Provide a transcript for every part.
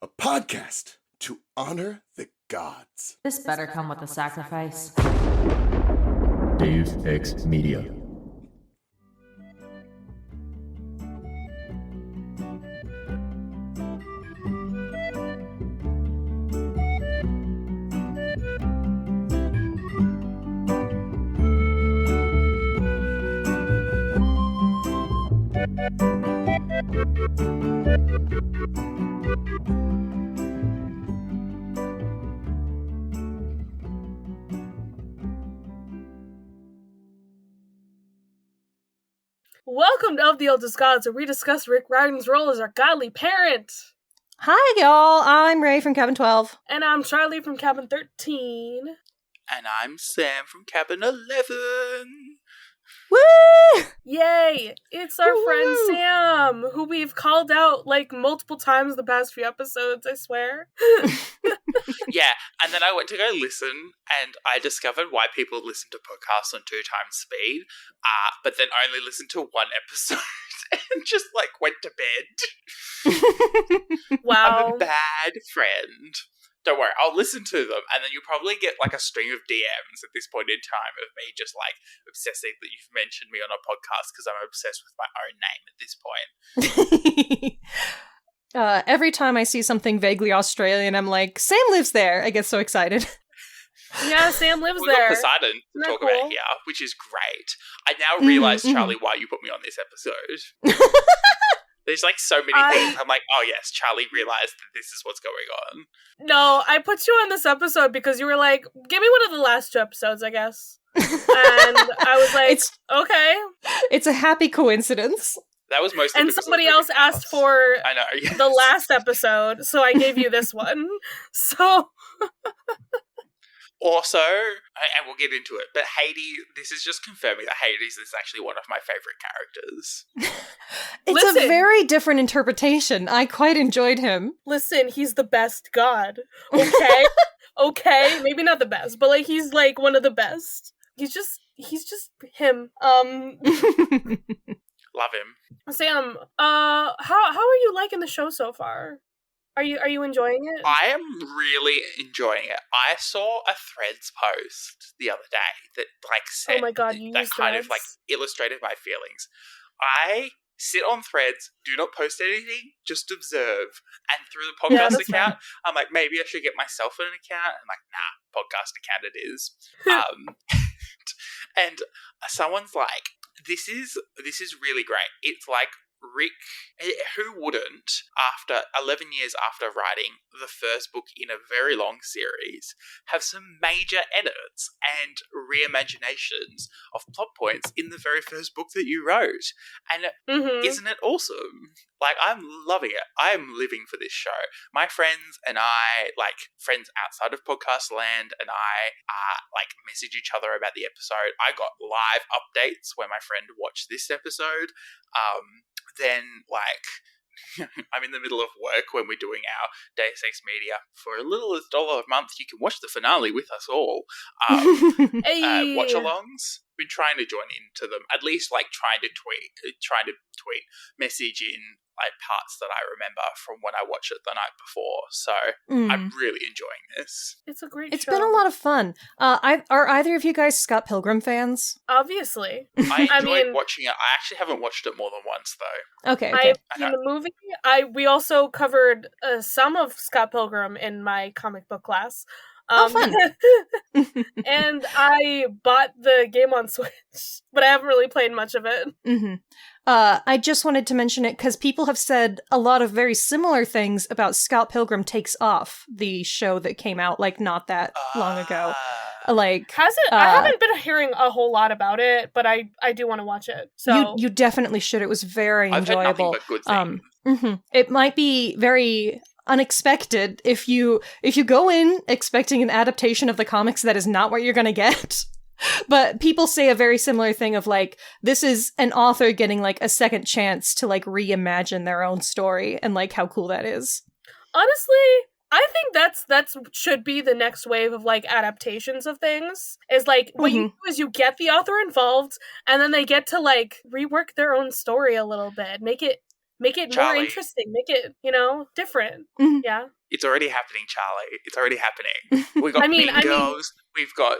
a podcast to honor the gods. This better come with a sacrifice. Dave X Media. Welcome to Of the Eldest Gods, where we discuss Rick Riordan's role as our godly parent. Hi, y'all. I'm Raye from Cabin 12. And I'm Charlie from Cabin 13. And I'm Sam from Cabin 11. Woo! Yay! It's our Woo-woo. friend Sam, who we've called out like multiple times the past few episodes, I swear. Yeah, and then I went to go listen, and I discovered why people listen to podcasts on 2 times speed, but then only listened to one episode and just went to bed. Wow. I'm a bad friend. Don't worry, I'll listen to them, and then you'll probably get a string of DMs at this point in time of me just obsessing that you've mentioned me on a podcast because I'm obsessed with my own name at this point. Every time I see something vaguely Australian, I'm like, Sam lives there. I get so excited. Yeah, Sam lives We've there. got Poseidon to Isn't that talk cool? about here, which is great. I now realise, Charlie, why you put me on this episode. There's so many things. I'm like, oh yes, Charlie realised that this is what's going on. No, I put you on this episode because you were like, give me one of the last 2 episodes, I guess. And I was like, okay. It's a happy coincidence. That was mostly And because somebody of the else asked podcast. for I know, yes. the last episode, so I gave you this one. So... Also, and we'll get into it, but Hades, this is just confirming that Hades is actually one of my favourite characters. It's Listen. a very different interpretation. I quite enjoyed him. Listen, he's the best god. Okay? Okay, maybe not the best, but he's one of the best. He's just him. Love him. Sam, how are you liking the show so far? Are you enjoying it? I am really enjoying it. I saw a Threads post the other day that said Oh my god, you that use kind Threads? of illustrated my feelings. I sit on Threads, do not post anything, just observe. And through the Yeah, podcast that's account, I'm like, maybe I should get myself an account. I'm like, nah, podcast account it is. And someone's like, this is really great. It's Rick, who wouldn't, after 11 years after writing the first book in a very long series, have some major edits and reimaginations of plot points in the very first book that you wrote? And isn't it awesome? I'm loving it. I am living for this show. My friends and I, friends outside of podcast land, and I, message each other about the episode. I got live updates when my friend watched this episode. Then, I'm in the middle of work when we're doing our Deus Ex Media. For a little as $1 a month, you can watch the finale with us all. Hey. Watch-alongs. Been trying to join into them. At least, trying to tweet, message in, parts that I remember from when I watched it the night before. So, I'm really enjoying this. It's a great It's show. been a lot of fun. Are either of you guys Scott Pilgrim fans? Obviously. I enjoyed watching it. I actually haven't watched it more than once, though. Okay. I've seen the movie. We also covered some of Scott Pilgrim in my comic book class. Fun. And I bought the game on Switch, but I haven't really played much of it. I just wanted to mention it because people have said a lot of very similar things about Scott Pilgrim Takes Off, the show that came out not that long ago. Has it? I haven't been hearing a whole lot about it, but I do want to watch it. So you definitely should. It was very I've heard enjoyable. nothing but good things. It might be very unexpected if you go in expecting an adaptation of the comics that is not what you're going to get. But people say a very similar thing of this is an author getting a second chance to reimagine their own story and how cool that is. Honestly, I think that's should be the next wave of adaptations of things. Is what you do is you get the author involved and then they get to rework their own story a little bit, make it Make it Charlie. more interesting. Make it, different. Mhm. Yeah. It's already happening, Charlie. It's already happening. We've got Mean Girls. We've got,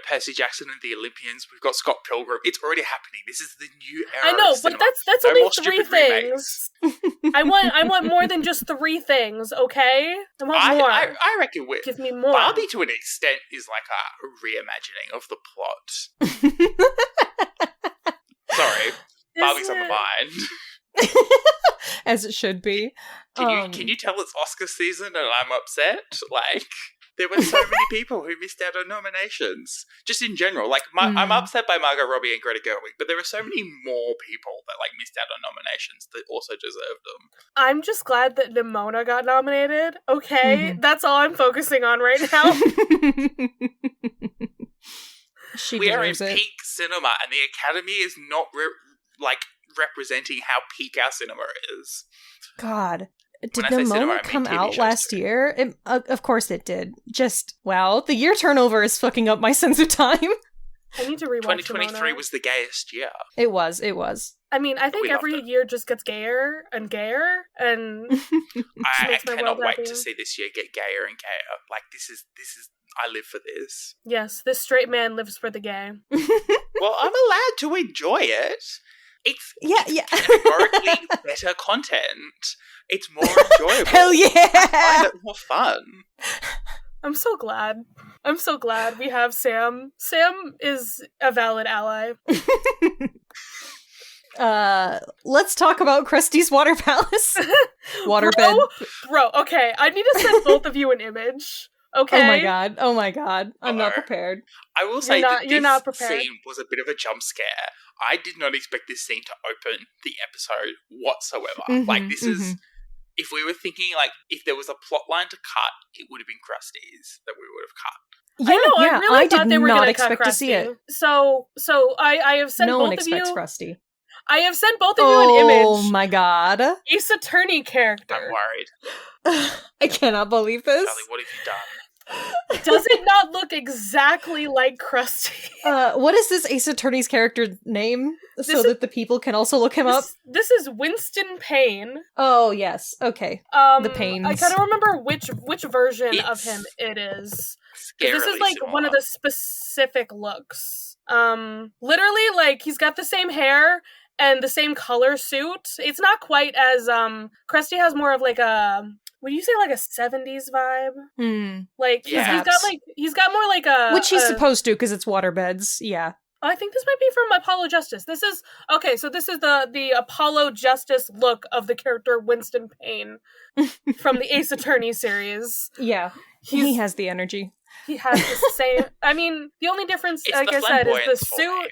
Percy Jackson and the Olympians. We've got Scott Pilgrim. It's already happening. This is the new era. I know, of but cinema. that's No only more 3 stupid remakes. things. I want more than just 3 things, okay? I want more. I reckon Give me more. Barbie, to an extent, is like a reimagining of the plot. Sorry. Barbie's on the mind. As it should be. Can you tell it's Oscar season and I'm upset? Like, there were so many people who missed out on nominations. Just in general. Like, I'm upset by Margot Robbie and Greta Gerwig, but there were so many more people that, like, missed out on nominations that also deserved them. I'm just glad that Nimona got nominated, okay? That's all I'm focusing on right now. We are in peak cinema, and the Academy is not, representing how peak our cinema is. God. Did Nimona come out last year? Of course it did. Just, wow. The year turnover is fucking up my sense of time. I need to rewatch 2023 Nimona. was the gayest year. It was. I mean, I think every year just gets gayer and gayer, and I cannot wait to see this year get gayer and gayer. Like, this is I live for this. Yes, this straight man lives for the gay. Well, I'm allowed to enjoy it. It's categorically better content. It's more enjoyable. Hell yeah! I find it more fun. I'm so glad we have Sam. Sam is a valid ally. Let's talk about Krusty's water palace. Waterbed. Bro, okay. I need to send both of you an image. Okay. Oh my god. I'm not prepared. I will say you're not this prepared. scene was a bit of a jump scare. I did not expect this scene to open the episode whatsoever. Like, this is... If we were thinking, like, if there was a plot line to cut, it would have been Krusty's that we would have cut. I know, I really thought they were going to cut Krusty. To see it. So I have sent no both one of expects you... Krusty. I have sent both of you an image. Oh my god. Ace Attorney character. I'm worried. I cannot believe this. Charlie, what have you done? Does it not look exactly like Krusty? What is this Ace Attorney's character name? That the people can also look him up? This is Winston Payne. Oh, yes. Okay. The Paynes. I kind of remember which version of him it is. This is like one of the specific looks. Literally, like, he's got the same hair and the same color suit. It's not quite as Krusty has more of like a... Would you say like a 70s vibe? Like he's got more like a... Which he's supposed to, because it's waterbeds, yeah. I think this might be from Apollo Justice. This is the Apollo Justice look of the character Winston Payne from the Ace Attorney series. Yeah, he has the energy. He has the same... I mean, the only difference, like I said, is the suit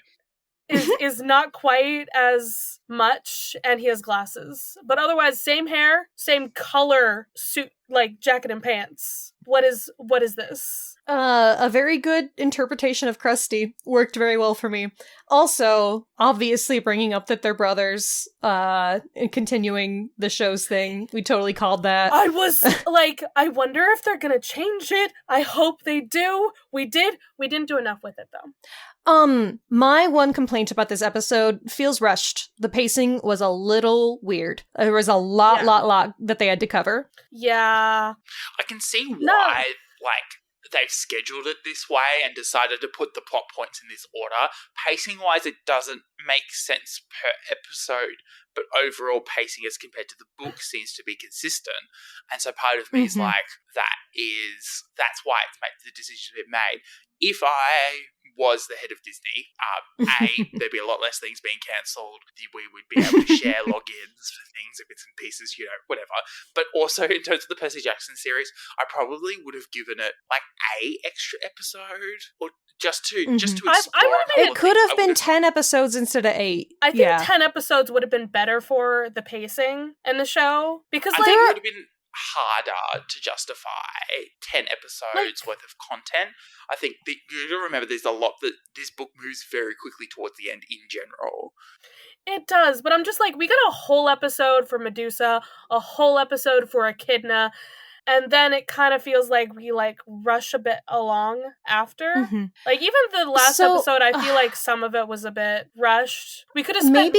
is not quite as much, and he has glasses. But otherwise, same hair, same color suit, like jacket and pants. What is this? A very good interpretation of Krusty. Worked very well for me. Also, obviously bringing up that they're brothers, and continuing the show's thing. We totally called that. I was like, I wonder if they're gonna change it. I hope they do. We did. We didn't do enough with it, though. My one complaint about this episode feels rushed. The pacing was a little weird. There was a lot that they had to cover. Yeah. I can see why, they've scheduled it this way and decided to put the plot points in this order. Pacing-wise, it doesn't make sense per episode, but overall pacing as compared to the book seems to be consistent. And so part of me is like, that's why the decision's been made. If I was the head of Disney, there'd be a lot less things being cancelled. We would be able to share logins for things, bits and pieces, whatever. But also, in terms of the Percy Jackson series, I probably would have given it like a extra episode, or just to explore. It could have been 10 episodes instead of 8. I think 10 episodes would have been better for the pacing in the show, because I think it would have been harder to justify 10 episodes worth of content. I think that you gotta remember there's a lot that this book moves very quickly towards the end in general. It does, but I'm just like, we got a whole episode for Medusa, a whole episode for Echidna, and then it kind of feels like we like rush a bit along after. Mm-hmm. Like even the last episode, I feel like some of it was a bit rushed. We could have spent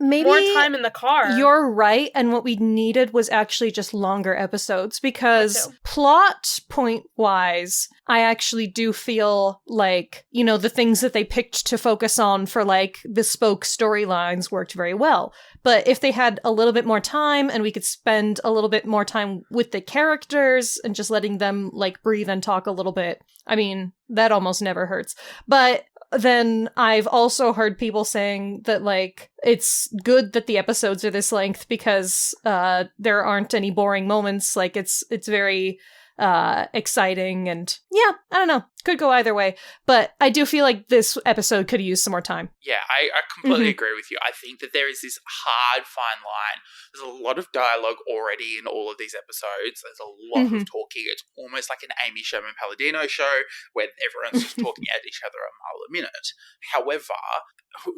maybe more time in the car. You're right, and what we needed was actually just longer episodes, because plot point wise, I actually do feel like, you know, the things that they picked to focus on for like bespoke storylines worked very well. But if they had a little bit more time and we could spend a little bit more time with the characters and just letting them like breathe and talk a little bit, I mean, that almost never hurts. But then I've also heard people saying that like it's good that the episodes are this length because there aren't any boring moments. Like it's very exciting, and yeah, I don't know, could go either way, but I do feel like this episode could use some more time. Yeah, I completely agree with you. I think that there is this hard fine line. There's a lot of dialogue already in all of these episodes. There's a lot of talking. It's almost like an Amy Sherman Palladino show where everyone's just talking at each other a mile a minute. However,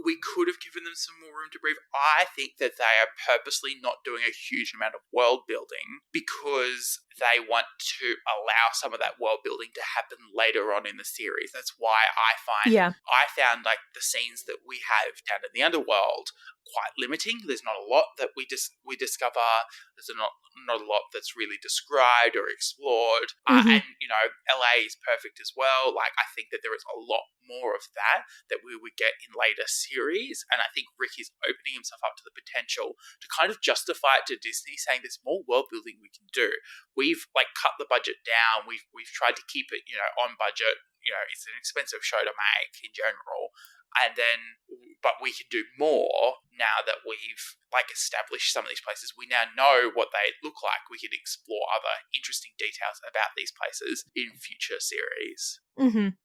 we could have given them some more room to breathe. I think that they are purposely not doing a huge amount of world building because they want to allow some of that world building to happen later on in the series. That's why I found like the scenes that we have down in the underworld quite limiting. There's not a lot that we discover. There's not a lot that's really described or explored. And, you know, LA is perfect as well. Like, I think that there is a lot more of that we would get in later series. And I think Rick is opening himself up to the potential to kind of justify it to Disney, saying there's more world building we can do. We've like cut the budget down. We've tried to keep it, you know, on budget. You know, it's an expensive show to make in general. And then, but we can do more now that we've like established some of these places. We now know what they look like. We can explore other interesting details about these places in future series.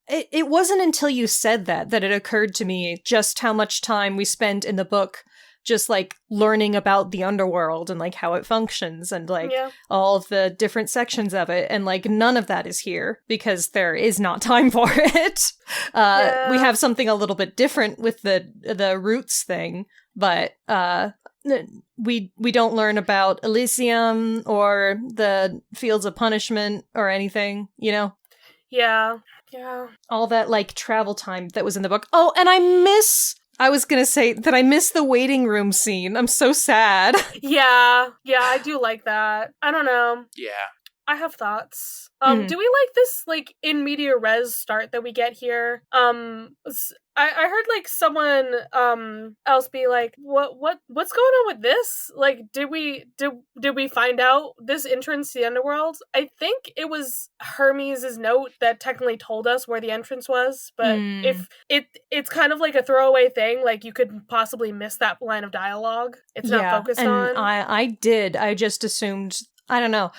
It wasn't until you said that it occurred to me just how much time we spend in the book just like learning about the underworld and like how it functions and like all of the different sections of it, and like none of that is here because there is not time for it. We have something a little bit different with the roots thing, but we don't learn about Elysium or the Fields of Punishment or anything, you know? Yeah. All that like travel time that was in the book. Oh, and I was gonna say that I miss the waiting room scene. I'm so sad. Yeah, I do like that. I don't know. Yeah. I have thoughts. Do we like this, like, in media res start that we get here? I heard, like, someone else be like, what's going on with this? Like, did we find out this entrance to the underworld? I think it was Hermes' note that technically told us where the entrance was, but if it's kind of like a throwaway thing, like, you could possibly miss that line of dialogue. It's not focused on. I did. I just assumed, I don't know.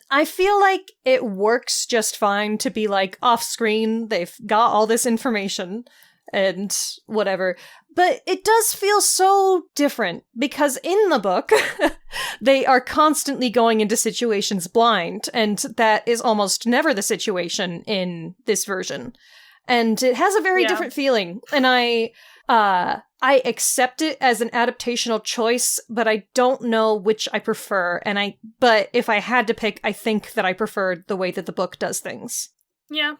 I feel like it works just fine to be like off screen. They've got all this information and whatever. But it does feel so different because in the book, they are constantly going into situations blind, and that is almost never the situation in this version. And it has a very different feeling. And I accept it as an adaptational choice, but I don't know which I prefer. But if I had to pick, I think that I preferred the way that the book does things. Yeah.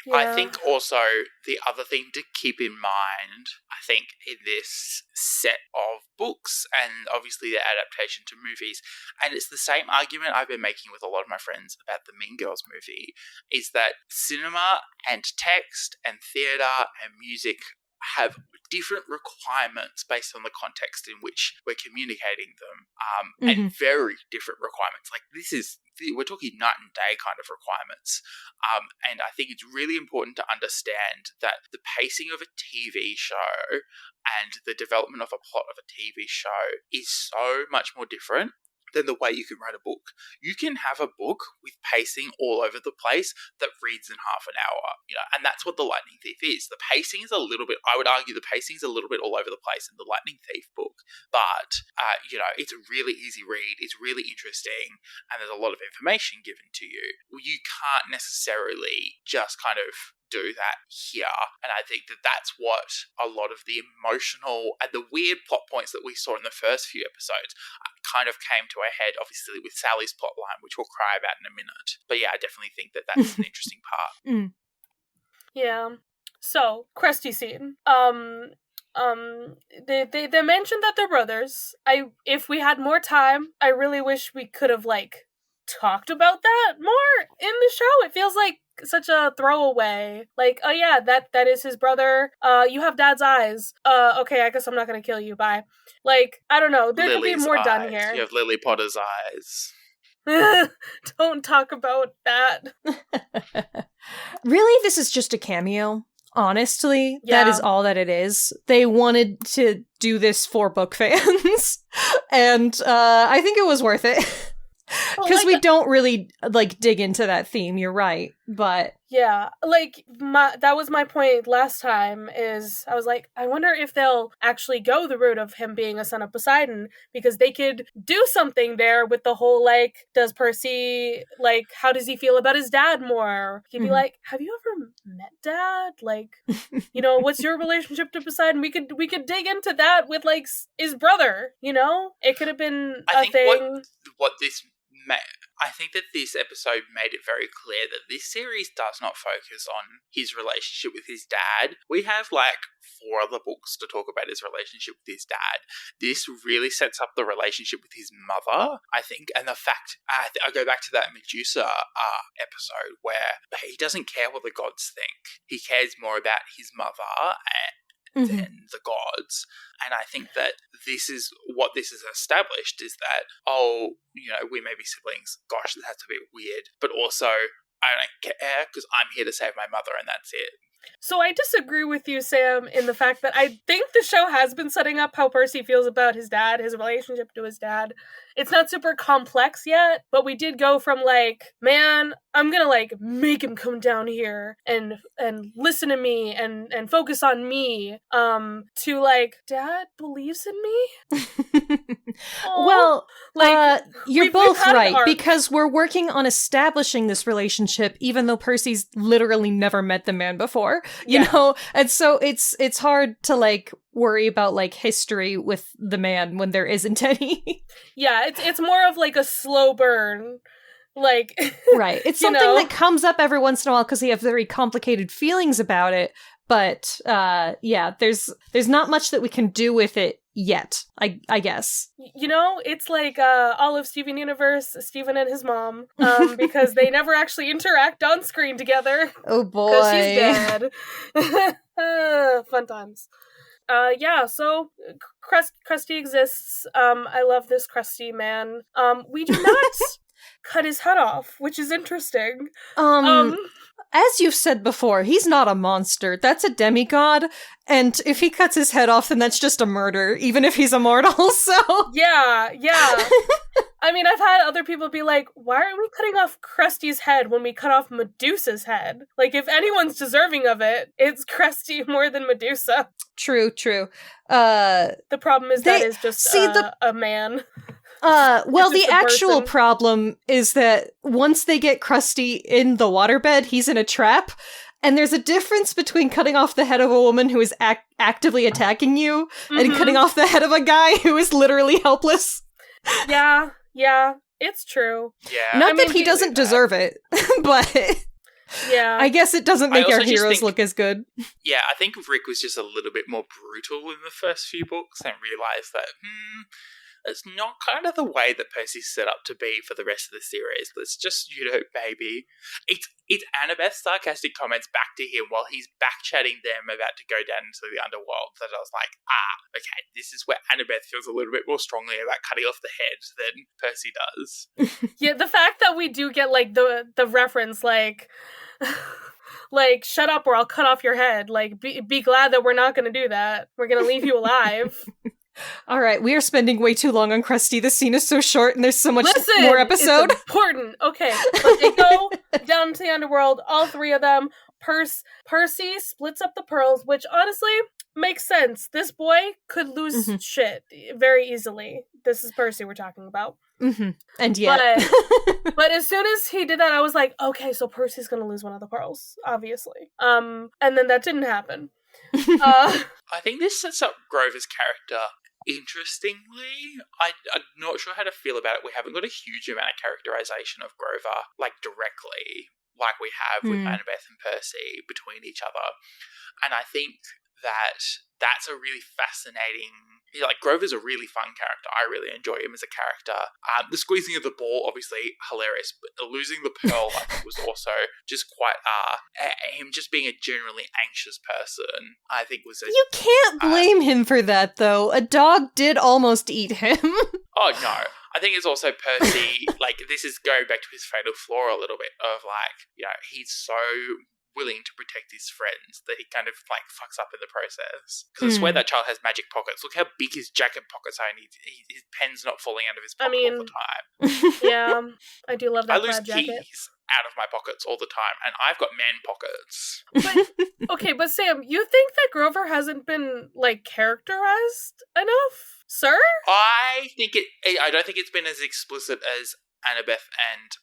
I think also the other thing to keep in mind, I think, in this set of books and obviously the adaptation to movies, and it's the same argument I've been making with a lot of my friends about the Mean Girls movie, is that cinema and text and theatre and music have different requirements based on the context in which we're communicating them, and very different requirements. Like we're talking night and day kind of requirements. And I think it's really important to understand that the pacing of a TV show and the development of a plot of a TV show is so much more different than the way you can write a book. You can have a book with pacing all over the place that reads in half an hour, you know, and that's what The Lightning Thief is. The pacing is a little bit, I would argue the pacing is a little bit all over the place in The Lightning Thief book, but, you know, it's a really easy read, it's really interesting, and there's a lot of information given to you. You can't necessarily just kind of do that here. And I think that that's what a lot of the emotional and the weird plot points that we saw in the first few episodes kind of came to a head, obviously, with Sally's plotline, which we'll cry about in a minute. But yeah, I definitely think that that's an interesting part. Yeah. So, Krusty scene. They mentioned that they're brothers. If we had more time, I really wish we could have, like, talked about that more in the show. It feels like such a throwaway. Like, oh yeah, that is his brother. You have dad's eyes. Okay, I guess I'm not gonna kill you. Bye. Like, I don't know. There Lily's could be more eyes. done here. You have Lily Potter's eyes. Don't talk about that. Really, this is just a cameo. Honestly, Yeah. that is all that it is. They wanted to do this for book fans, and I think it was worth it. Because we don't really, like, dig into that theme, you're right, but... Yeah, like, that was my point last time, is I was like, I wonder if they'll actually go the route of him being a son of Poseidon, because they could do something there with the whole, like, does Percy, like, how does he feel about his dad more? He'd be like, have you ever met Dad? Like, you know, what's your relationship to Poseidon? We could dig into that with, like, his brother, you know? It could have been a thing. I think that this episode made it very clear that this series does not focus on his relationship with his dad. We have, like, 4 other books to talk about his relationship with his dad. This really sets up the relationship with his mother, I think, and the fact, I go back to that Medusa episode where he doesn't care what the gods think. He cares more about his mother than the gods. And I think that this is what this has established, is that, we may be siblings, gosh, that has to be weird, but also I don't care because I'm here to save my mother and that's it. So I disagree with you, Sam, in the fact that I think the show has been setting up how Percy feels about his dad, his relationship to his dad. It's not super complex yet, but we did go from, like, man, I'm gonna, like, make him come down here and listen to me and focus on me, to, like, Dad believes in me? Well, like, you're both right, because we're working on establishing this relationship, even though Percy's literally never met the man before, you know? And so it's hard to, like, worry about, like, history with the man when there isn't any. Yeah, it's more of, like, a slow burn. Like, right. It's something that comes up every once in a while because he has very complicated feelings about it. But, there's not much that we can do with it yet, I guess. You know, it's like all of Steven Universe, Steven and his mom, because they never actually interact on screen together. Oh boy. Because she's dead. Fun times. So Krusty exists. I love this Krusty man. We do not cut his head off, which is interesting. As you've said before, he's not a monster. That's a demigod. And if he cuts his head off, then that's just a murder, even if he's immortal, so... Yeah. I mean, I've had other people be like, why aren't we cutting off Krusty's head when we cut off Medusa's head? Like, if anyone's deserving of it, it's Krusty more than Medusa. True. The problem is that is just a man. Well, the actual problem is that once they get Krusty in the waterbed, he's in a trap. And there's a difference between cutting off the head of a woman who is actively attacking you and cutting off the head of a guy who is literally helpless. Yeah, it's true. Yeah. Not that he doesn't deserve it, but... Yeah. I guess it doesn't make our heroes look as good. Yeah, I think Rick was just a little bit more brutal in the first few books and realised that, it's not kind of the way that Percy's set up to be for the rest of the series. Let's just, baby. It's Annabeth's sarcastic comments back to him while he's back-chatting them about to go down into the underworld that I was like, okay, this is where Annabeth feels a little bit more strongly about cutting off the head than Percy does. Yeah, the fact that we do get, like, the reference, like... like, shut up or I'll cut off your head. Like, be glad that we're not going to do that. We're going to leave you alive. All right, we are spending way too long on Krusty. This scene is so short and there's so much more episode. It's important. Okay, but they go down to the underworld, all 3 of them. Percy splits up the pearls, which honestly makes sense. This boy could lose shit very easily. This is Percy we're talking about. Mm-hmm. And yet. But as soon as he did that, I was like, okay, so Percy's gonna lose one of the pearls, obviously. And then that didn't happen. I think this sets up Grover's character interestingly. I'm not sure how to feel about it. We haven't got a huge amount of characterization of Grover, like, directly, like we have with Annabeth and Percy between each other. And I think that's a really fascinating... Like, Grover's a really fun character. I really enjoy him as a character. The squeezing of the ball, obviously, hilarious. But losing the pearl, I think, was also just quite... him just being a generally anxious person, I think was... You can't blame him for that, though. A dog did almost eat him. Oh, no. I think it's also Percy, like, this is going back to his fatal flaw a little bit of, like, you know, he's so willing to protect his friends that he kind of, like, fucks up in the process. Because I swear that child has magic pockets. Look how big his jacket pockets are, and his pen's not falling out of his pocket all the time. Yeah, I do love that. I lose keys out of my pockets all the time, and I've got man pockets. But Sam, you think that Grover hasn't been, like, characterized enough, sir? I don't think it's been as explicit as Annabeth and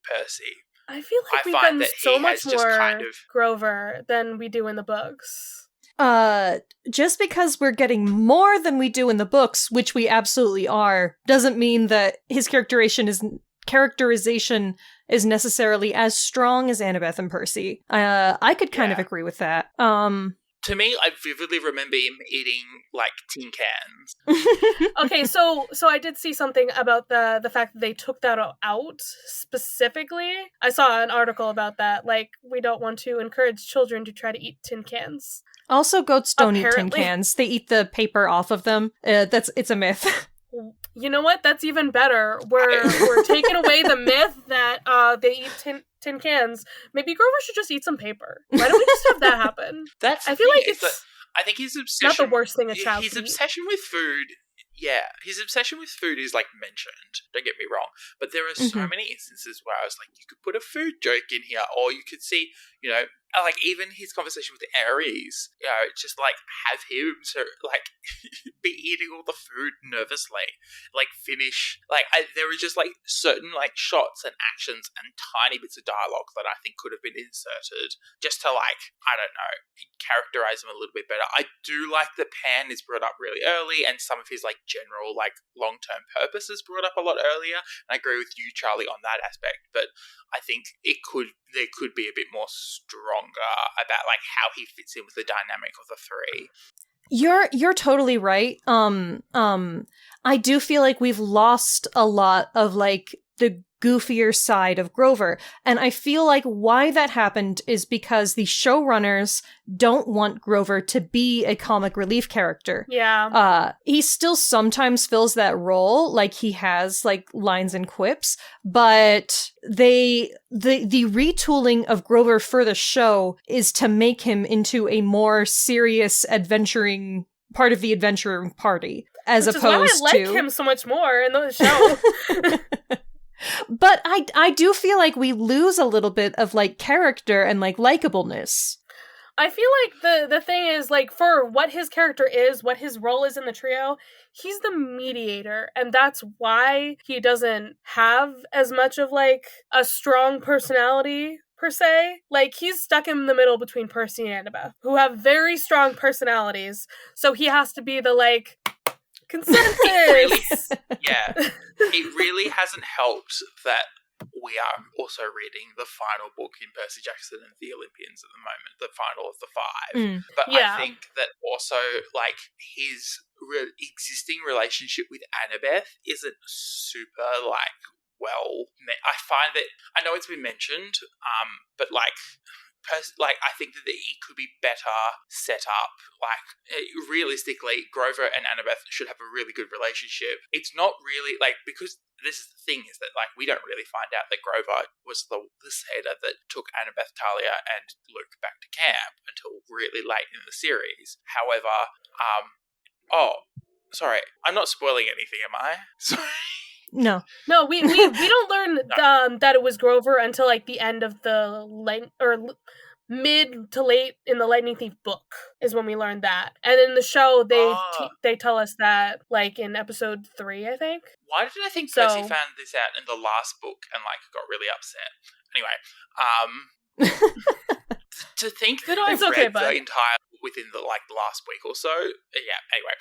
Percy. I feel like we've done so much more Grover than we do in the books. Just because we're getting more than we do in the books, which we absolutely are, doesn't mean that his characterization is necessarily as strong as Annabeth and Percy. I could kind of agree with that. To me, I vividly remember him eating, like, tin cans. Okay, so I did see something about the fact that they took that out specifically. I saw an article about that. Like, we don't want to encourage children to try to eat tin cans. Also, goats don't eat tin cans. They eat the paper off of them. It's a myth. You know what? That's even better. We're taking away the myth that they eat tin cans. Maybe Grover should just eat some paper. Why don't we just have that happen? I feel like I think his obsession... Not the worst thing a child His can eat. obsession with food... Yeah, his obsession with food is, like, mentioned. Don't get me wrong. But there are so many instances where I was like, you could put a food joke in here, or you could see, you know, like, even his conversation with Ares, you know, just, like, have him, be eating all the food nervously. Like, finish... Like, there were just, like, certain, like, shots and actions and tiny bits of dialogue that I think could have been inserted just to, like, I don't know, characterize him a little bit better. I do like that Pan is brought up really early, and some of his, like, general, like, long-term purpose is brought up a lot earlier, and I agree with you, Charlie, on that aspect, but I think there could be a bit more stronger about, like, how he fits in with the dynamic of the three. You're totally right. I do feel like we've lost a lot of, like, the goofier side of Grover. And I feel like why that happened is because the showrunners don't want Grover to be a comic relief character. Yeah. He still sometimes fills that role, like he has, like, lines and quips, but the retooling of Grover for the show is to make him into a more serious adventuring part of the adventuring party, as Which opposed is why I like him so much more in the show. But I do feel like we lose a little bit of, like, character and, like, likableness. I feel like the thing is, like, for what his character is, what his role is in the trio, he's the mediator, and that's why he doesn't have as much of, like, a strong personality, per se. Like, he's stuck in the middle between Percy and Annabeth, who have very strong personalities, so he has to be the, like, consensus! It really hasn't helped that we are also reading the final book in Percy Jackson and the Olympians at the moment, the final of the 5. But I think that also, like, his existing relationship with Annabeth isn't super, like, well... I find that... I know it's been mentioned, but, like... I think that it could be better set up. Like, realistically, Grover and Annabeth should have a really good relationship. It's not really, like, because this is the thing, is that, like, we don't really find out that Grover was the satyr that took Annabeth, Talia, and Luke back to camp until really late in the series. However, sorry, I'm not spoiling anything, am I? Sorry. No, we don't learn that it was Grover until, like, the end of the mid to late in the Lightning Thief book is when we learned that. And in the show, they tell us that, like, in episode 3, I think. Why did I think Percy found this out in the last book and, like, got really upset? Anyway, to think that I've read the entire book within the last week or so. Yeah, anyway.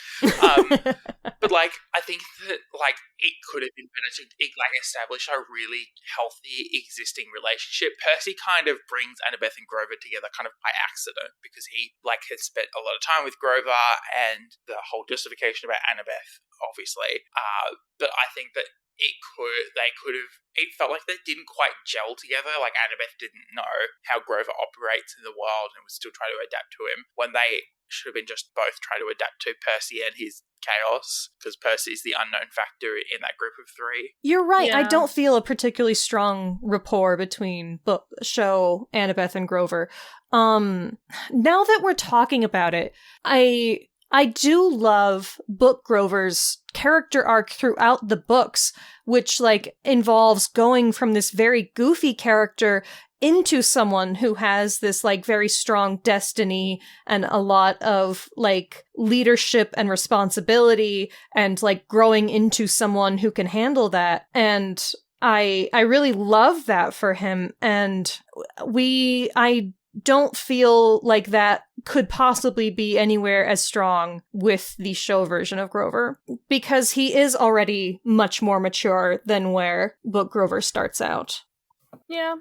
But, like, I think that, like, it could have been better to, establish a really healthy existing relationship. Percy kind of brings Annabeth and Grover together kind of by accident because he, like, had spent a lot of time with Grover and the whole justification about Annabeth, obviously. But I think that it felt like they didn't quite gel together. Like, Annabeth didn't know how Grover operates in the world and was still trying to adapt to him when they should have been just both trying to adapt to Percy and his chaos, because Percy's the unknown factor in that group of three. You're right. Yeah. I don't feel a particularly strong rapport between show Annabeth and Grover. Now that we're talking about it, I do love Book Grover's character arc throughout the books, which, like, involves going from this very goofy character into someone who has this, like, very strong destiny and a lot of, like, leadership and responsibility and, like, growing into someone who can handle that. And I really love that for him. And I don't feel like that could possibly be anywhere as strong with the show version of Grover, because he is already much more mature than where Book Grover starts out. Yeah.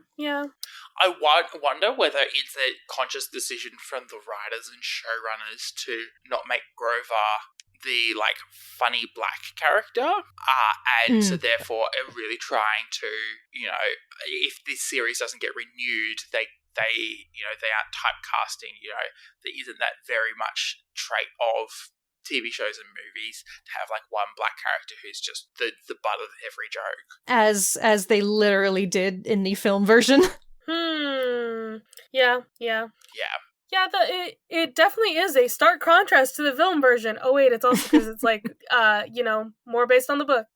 I wonder whether it's a conscious decision from the writers and showrunners to not make Grover the, like, funny black character, and so therefore are really trying to, you know, if this series doesn't get renewed, they aren't typecasting, you know, there isn't that very much trait of TV shows and movies to have, like, one black character who's just the butt of every joke. As they literally did in the film version. Yeah. Yeah, it definitely is a stark contrast to the film version. Oh wait, it's also because it's, like, more based on the book.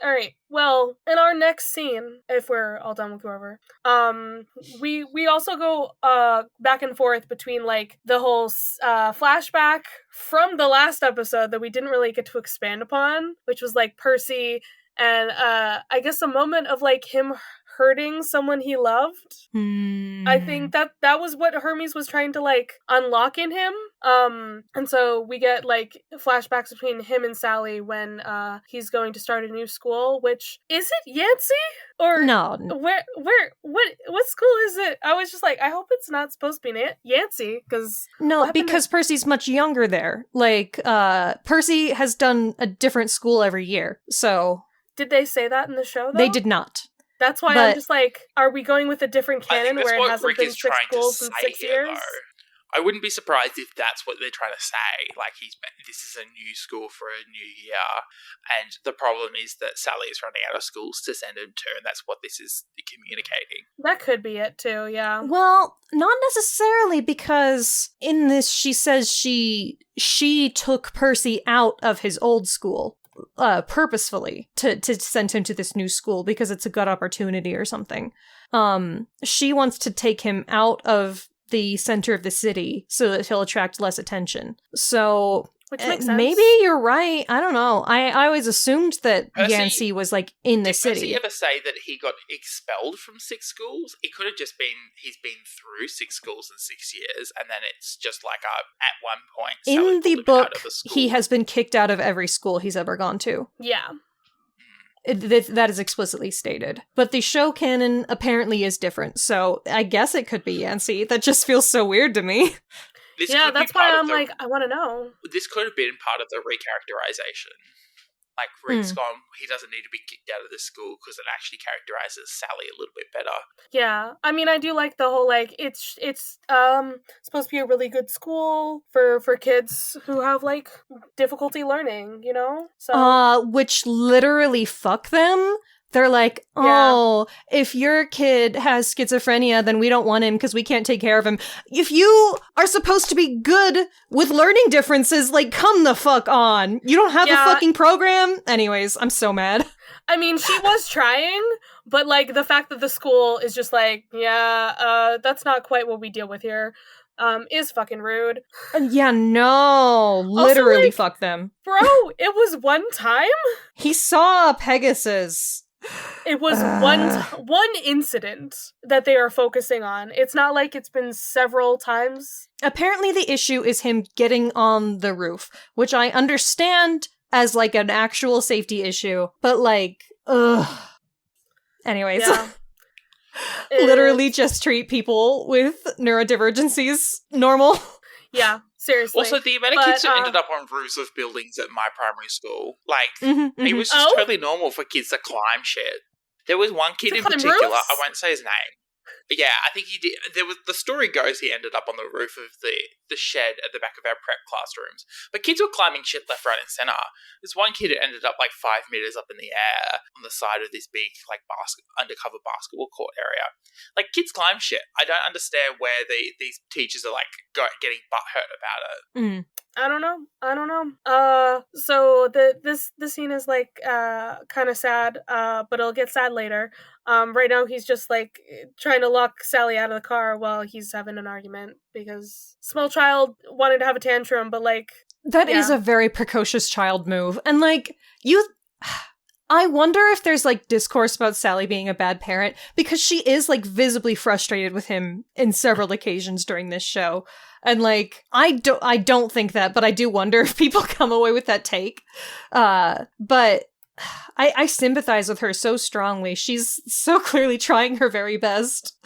Alright, well, in our next scene, if we're all done with Grover, we also go back and forth between, like, the whole flashback from the last episode that we didn't really get to expand upon, which was, like, Percy and I guess a moment of, like, him hurting someone he loved. I think that was what Hermes was trying to, like, unlock in him. And so we get, like, flashbacks between him and Sally when he's going to start a new school, which, is it Yancey? Or no. What school is it? I was just like, I hope it's not supposed to be Yancey, because because Percy's much younger there. Like, Percy has done a different school every year, so... Did they say that in the show, though? They did not. That's why I'm just like, are we going with a different canon where it hasn't been 6 schools in 6 years? Though. I wouldn't be surprised if that's what they're trying to say. Like, this is a new school for a new year, and the problem is that Sally is running out of schools to send him to, and that's what this is communicating. That could be it too, yeah. Well, not necessarily, because in this she says she took Percy out of his old school. Purposefully to send him to this new school because it's a good opportunity or something. She wants to take him out of the center of the city so that he'll attract less attention. So which makes sense. Maybe you're right. I don't know. I always assumed that Yancey was, like, in the city. Did Percy ever say that he got expelled from 6 schools? It could have just been he's been through 6 schools in 6 years, and then it's just like at one point Sally in the book the he has been kicked out of every school he's ever gone to. Yeah. That is explicitly stated. But the show canon apparently is different, so I guess it could be Yancey. That just feels so weird to me. That's why I'm like, I want to know. This could have been part of the recharacterization. Like, Rick's gone, he doesn't need to be kicked out of this school because it actually characterizes Sally a little bit better. Yeah. I mean, I do like the whole, like, it's supposed to be a really good school for kids who have, like, difficulty learning, you know? So which literally fuck them. They're like, if your kid has schizophrenia, then we don't want him because we can't take care of him. If you are supposed to be good with learning differences, like, come the fuck on. You don't have a fucking program? Anyways, I'm so mad. I mean, she was trying, but, like, the fact that the school is just like, that's not quite what we deal with here. is fucking rude. Yeah, no. Literally like, fuck them. Bro, it was one time? He saw a Pegasus. It was one incident that they are focusing on. It's not like it's been several times. Apparently the issue is him getting on the roof, which I understand as, like, an actual safety issue, but, like, ugh. Anyways. Yeah. Literally just treat people with neurodivergencies normal. Yeah, seriously. Also, the amount of kids who ended up on roofs of buildings at my primary school, like, it was just totally normal for kids to climb shit. There was one kid in particular, roofs? I won't say his name. Yeah, I think he did. The story goes he ended up on the roof of the shed at the back of our prep classrooms. But kids were climbing shit left, right, and center. There's one kid who ended up like 5 meters up in the air on the side of this big like undercover basketball court area. Like, kids climb shit. I don't understand where these teachers are like getting butthurt about it. I don't know. So this scene is like kind of sad, but it'll get sad later. Right now he's just like trying to lock Sally out of the car while he's having an argument because small child wanted to have a tantrum, but like that is a very precocious child move. And like I wonder if there's like discourse about Sally being a bad parent because she is like visibly frustrated with him in several occasions during this show. And like I don't think that, but I do wonder if people come away with that take. But I sympathize with her so strongly. She's so clearly trying her very best.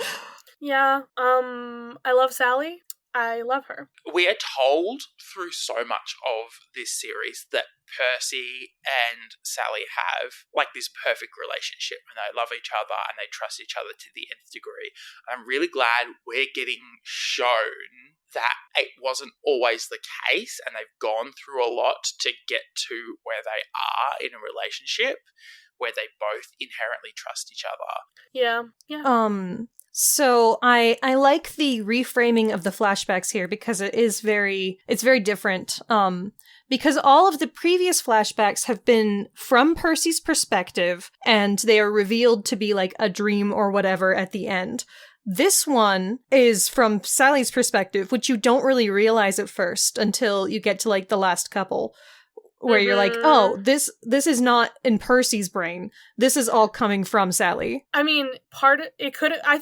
Yeah. I love Sally. I love her. We are told through so much of this series that Percy and Sally have like this perfect relationship and they love each other and they trust each other to the nth degree. And I'm really glad we're getting shown that it wasn't always the case and they've gone through a lot to get to where they are in a relationship where they both inherently trust each other. Yeah. So I like the reframing of the flashbacks here because it's very different. Because all of the previous flashbacks have been from Percy's perspective and they are revealed to be like a dream or whatever at the end. This one is from Sally's perspective, which you don't really realize at first until you get to like the last couple. Where you're like, oh, this is not in Percy's brain. This is all coming from Sally. I mean, I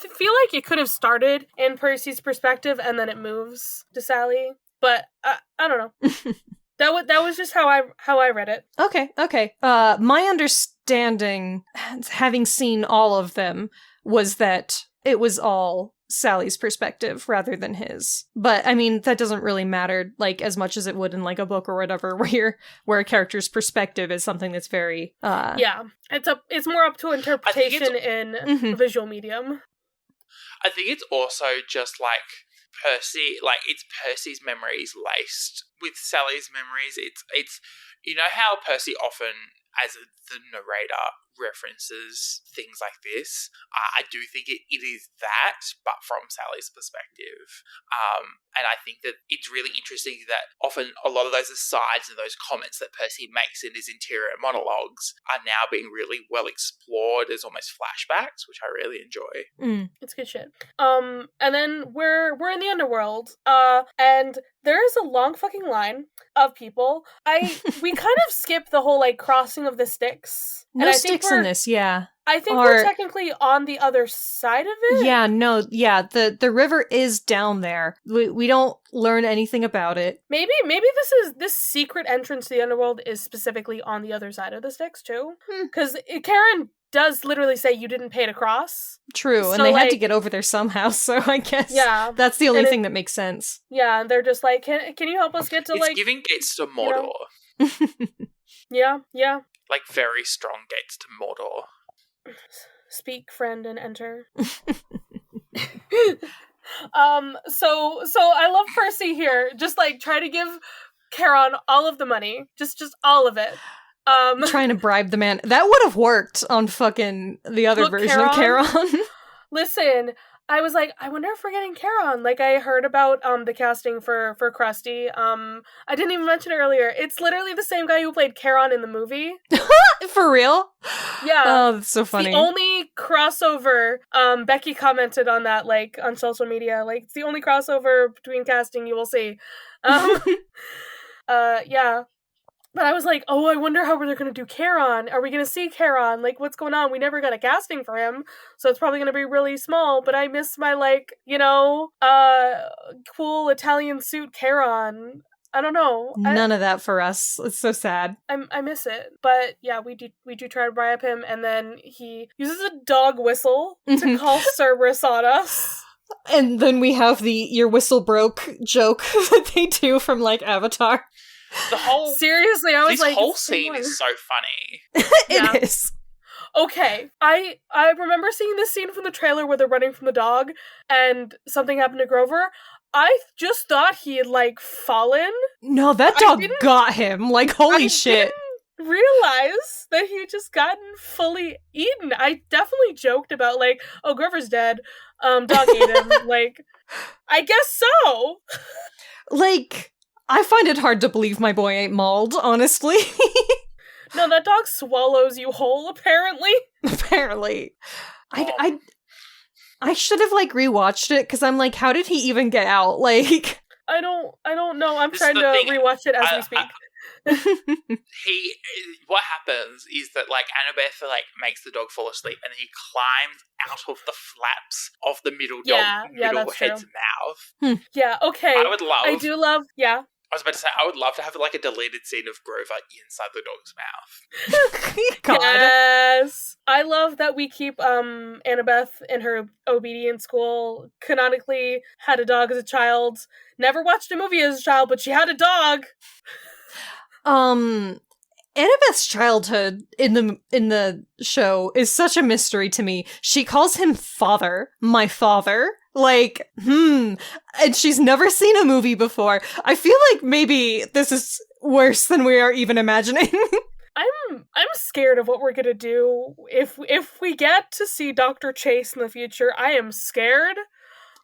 feel like it could have started in Percy's perspective and then it moves to Sally. But I don't know. That was just how I read it. Okay. My understanding, having seen all of them, was that it was all Sally's perspective rather than his. But I mean, that doesn't really matter like as much as it would in like a book or whatever where a character's perspective is something that's very it's more up to interpretation in visual medium. I think it's also just like Percy, like it's Percy's memories laced with Sally's memories. It's you know how Percy often as the narrator references things like this. I do think it is that, but from Sally's perspective. And I think that it's really interesting that often a lot of those asides and those comments that Percy makes in his interior monologues are now being really well explored as almost flashbacks, which I really enjoy. It's good shit. And then we're in the underworld, and there is a long fucking line of people. We kind of skip the whole like crossing of the Styx. No Styx in this, yeah. I think we're technically on the other side of it. Yeah, no, yeah. The river is down there. We don't learn anything about it. Maybe this secret entrance to the underworld is specifically on the other side of the Styx too. Because Karen does literally say you didn't pay to cross. True, so, and they had to get over there somehow, so I guess that's the only thing that makes sense. Yeah, and they're just like, can you help us get to it's giving gates to Mordor. You know? Yeah. Like very strong gates to Mordor. Speak, friend, and enter. So I love Percy here. Just like try to give Charon all of the money. Just all of it. Trying to bribe the man. That would have worked on fucking the other version of Charon. Listen, I was like, I wonder if we're getting Charon. Like, I heard about the casting for Krusty. I didn't even mention it earlier. It's literally the same guy who played Charon in the movie. For real? Yeah. Oh, that's so funny. The only crossover. Becky commented on that, like, on social media. Like, it's the only crossover between casting you will see. Yeah. But I was like, oh, I wonder how they're going to do Charon. Are we going to see Charon? Like, what's going on? We never got a casting for him, so it's probably going to be really small. But I miss my, like, cool Italian suit Charon. I don't know. None of that for us. It's so sad. I miss it. But yeah, we do try to bribe him, and then he uses a dog whistle to call Cerberus on us. And then we have the "your whistle broke" joke that they do from, like, Avatar. Seriously, I was like, this whole scene is so funny. It is. Okay, I remember seeing this scene from the trailer where they're running from the dog and something happened to Grover. I just thought he had, like, fallen. No, that dog got him. Like, holy shit. Didn't realize that he had just gotten fully eaten. I definitely joked about, like, oh, Grover's dead. Dog ate him. Like, I guess so. Like, I find it hard to believe my boy ain't mauled, honestly. No, that dog swallows you whole, apparently. Apparently. I should have, like, rewatched it, because I'm like, how did he even get out? Like, I don't know. I'm trying to rewatch it as we speak. What happens is that, like, Annabeth, like, makes the dog fall asleep, and then he climbs out of the flaps of the middle head's mouth. Yeah, okay. I do love, I was about to say, I would love to have, like, a deleted scene of Grover inside the dog's mouth. God. Yes! I love that we keep Annabeth in her obedience school. Canonically had a dog as a child. Never watched a movie as a child, but she had a dog. Annabeth's childhood in the show is such a mystery to me. She calls him father, my father. Like, and she's never seen a movie before. I feel like maybe this is worse than we are even imagining. I'm scared of what we're gonna do if we get to see Dr. Chase in the future. I am scared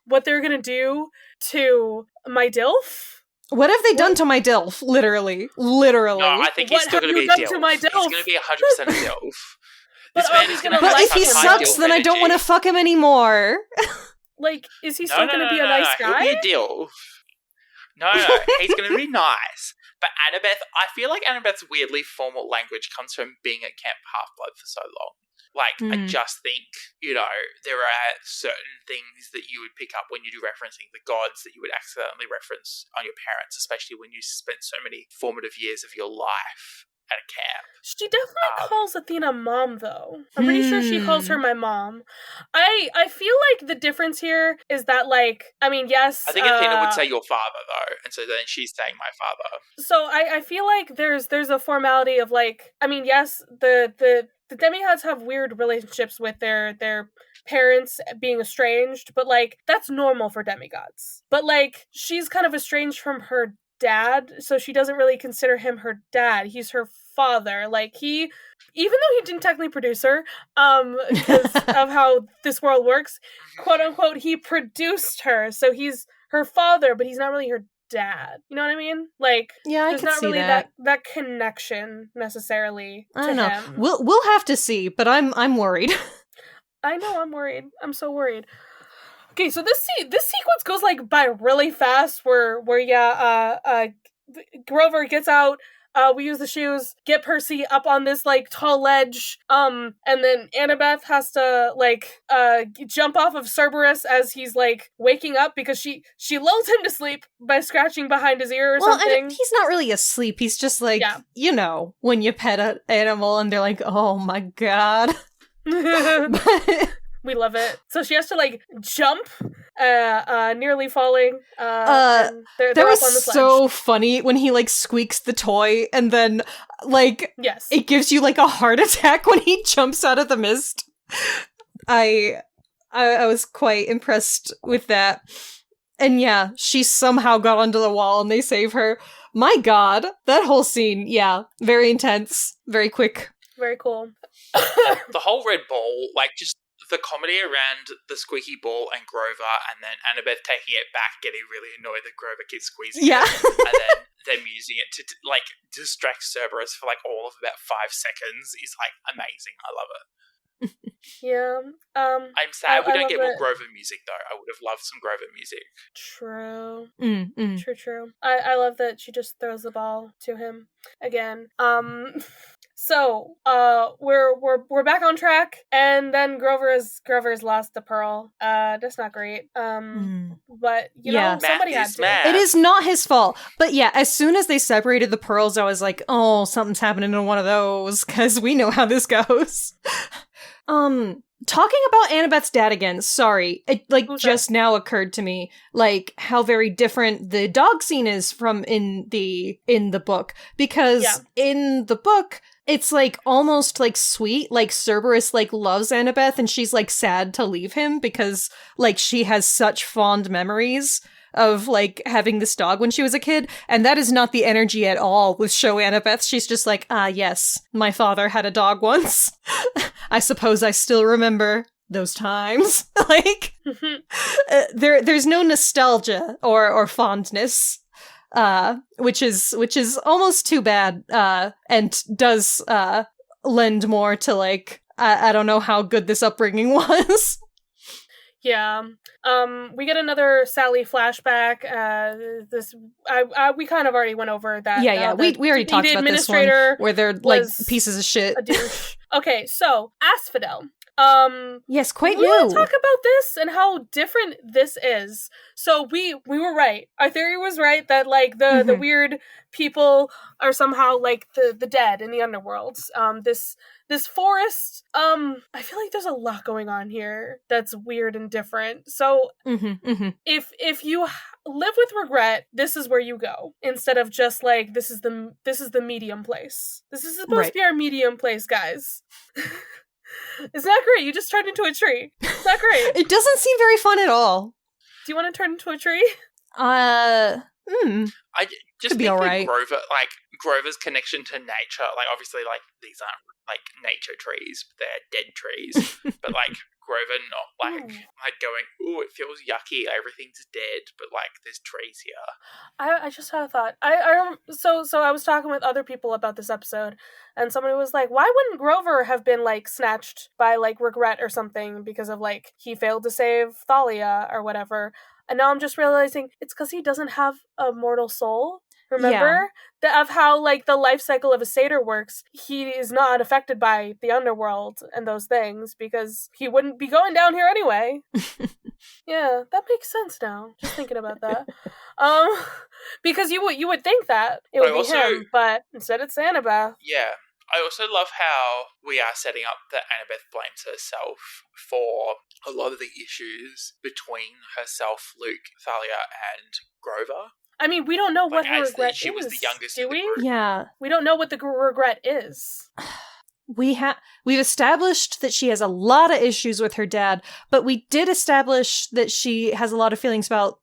what they're gonna do to my DILF. What have they done to my DILF? Literally. No, I think he's still gonna be a DILF. He's gonna be 100% a DILF. But if he sucks, then I don't want to fuck him anymore. Like, is he still going to be a nice guy? He'll be a DILF. No, he's going to be nice. But Annabeth, I feel like Annabeth's weirdly formal language comes from being at Camp Half-Blood for so long. Like, I just think, there are certain things that you would pick up when you do referencing the gods that you would accidentally reference on your parents, especially when you spent so many formative years of your life at a camp. She definitely calls Athena mom, though. I'm pretty sure she calls her my mom. I feel like the difference here is that, like, I mean, yes. I think Athena would say your father, though, and so then she's saying my father. So I feel like there's a formality of, like, I mean, yes, the demigods have weird relationships with their parents being estranged, but, like, that's normal for demigods. But, like, she's kind of estranged from her dad, so she doesn't really consider him her dad. He's her father. Like, even though he didn't technically produce her, because of how this world works, quote unquote, he produced her, so he's her father, but he's not really her dad. You know what I mean? Like, yeah, there's not really that connection necessarily to I don't know. him. We'll have to see, but I'm worried. I know, I'm worried. I'm so worried. Okay, so this sequence goes, like, by really fast, where Grover gets out, we use the shoes, get Percy up on this, like, tall ledge, and then Annabeth has to, like, jump off of Cerberus as he's, like, waking up, because she lulls him to sleep by scratching behind his ear or something. And he's not really asleep, he's just, like, when you pet an animal and they're like, oh my god. We love it. So she has to, like, jump, nearly falling. They're that was up on the sledge. so funny when he, like, squeaks the toy and then, like, it gives you, like, a heart attack when he jumps out of the mist. I was quite impressed with that. And yeah, she somehow got onto the wall and they save her. My god, that whole scene, very intense, very quick. Very cool. The whole red ball, like, just the comedy around the squeaky ball and Grover, and then Annabeth taking it back, getting really annoyed that Grover keeps squeezing it, and then them using it to, like, distract Cerberus for, like, all of about 5 seconds is, like, amazing. I love it. Yeah. I'm sad we don't get more that. Grover music, though. I would have loved some Grover music. True. Mm. True. I love that she just throws the ball to him again. So, we're back on track, and then Grover's lost the pearl. That's not great. But you know, somebody had to. It is not his fault. But yeah, as soon as they separated the pearls, I was like, oh, something's happening in one of those, because we know how this goes. Talking about Annabeth's dad again, sorry, it just now occurred to me, like, how very different the dog scene is from in the book, because in the book, it's like almost like sweet, like Cerberus like loves Annabeth and she's like sad to leave him because like she has such fond memories of like having this dog when she was a kid, and that is not the energy at all with show Annabeth. She's just like, yes, my father had a dog once. I suppose I still remember those times. Like, there's no nostalgia or fondness, which is almost too bad, and does lend more to like, I don't know how good this upbringing was. Yeah. We get another Sally flashback. We kind of already went over that. Yeah. We already talked about this one where they're like pieces of shit. A douche. Okay, so Asphodel. Yes, quite we new. want to talk about this and how different this is. So we were right. Our theory was right that like the weird people are somehow like the dead in the underworlds. This forest, I feel like there's a lot going on here that's weird and different. So if you live with regret, this is where you go, instead of just like this is the medium place. This is supposed to be our medium place, guys. It's not great. You just turned into a tree. It's not great. It doesn't seem very fun at all. Do you want to turn into a tree? I just be all right. Grover's connection to nature, like obviously like these aren't like nature trees, they're dead trees. But like Grover not like going, ooh, it feels yucky, everything's dead, but like there's trees here. I just had a thought. So I was talking with other people about this episode, and somebody was like, why wouldn't Grover have been like snatched by like regret or something because of like he failed to save Thalia or whatever? And now I'm just realizing it's because he doesn't have a mortal soul. Remember? Of how, like, the life cycle of a satyr works, he is not affected by the underworld and those things, because he wouldn't be going down here anyway. Yeah, that makes sense now, just thinking about that. Because you would think that it would be him, but instead it's Annabeth. Yeah. I also love how we are setting up that Annabeth blames herself for a lot of the issues between herself, Luke, Thalia, and Grover. I mean, we don't know what her regret is. She was the youngest do in the we? group. Yeah. We don't know what the regret is. We've established that she has a lot of issues with her dad, but we did establish that she has a lot of feelings about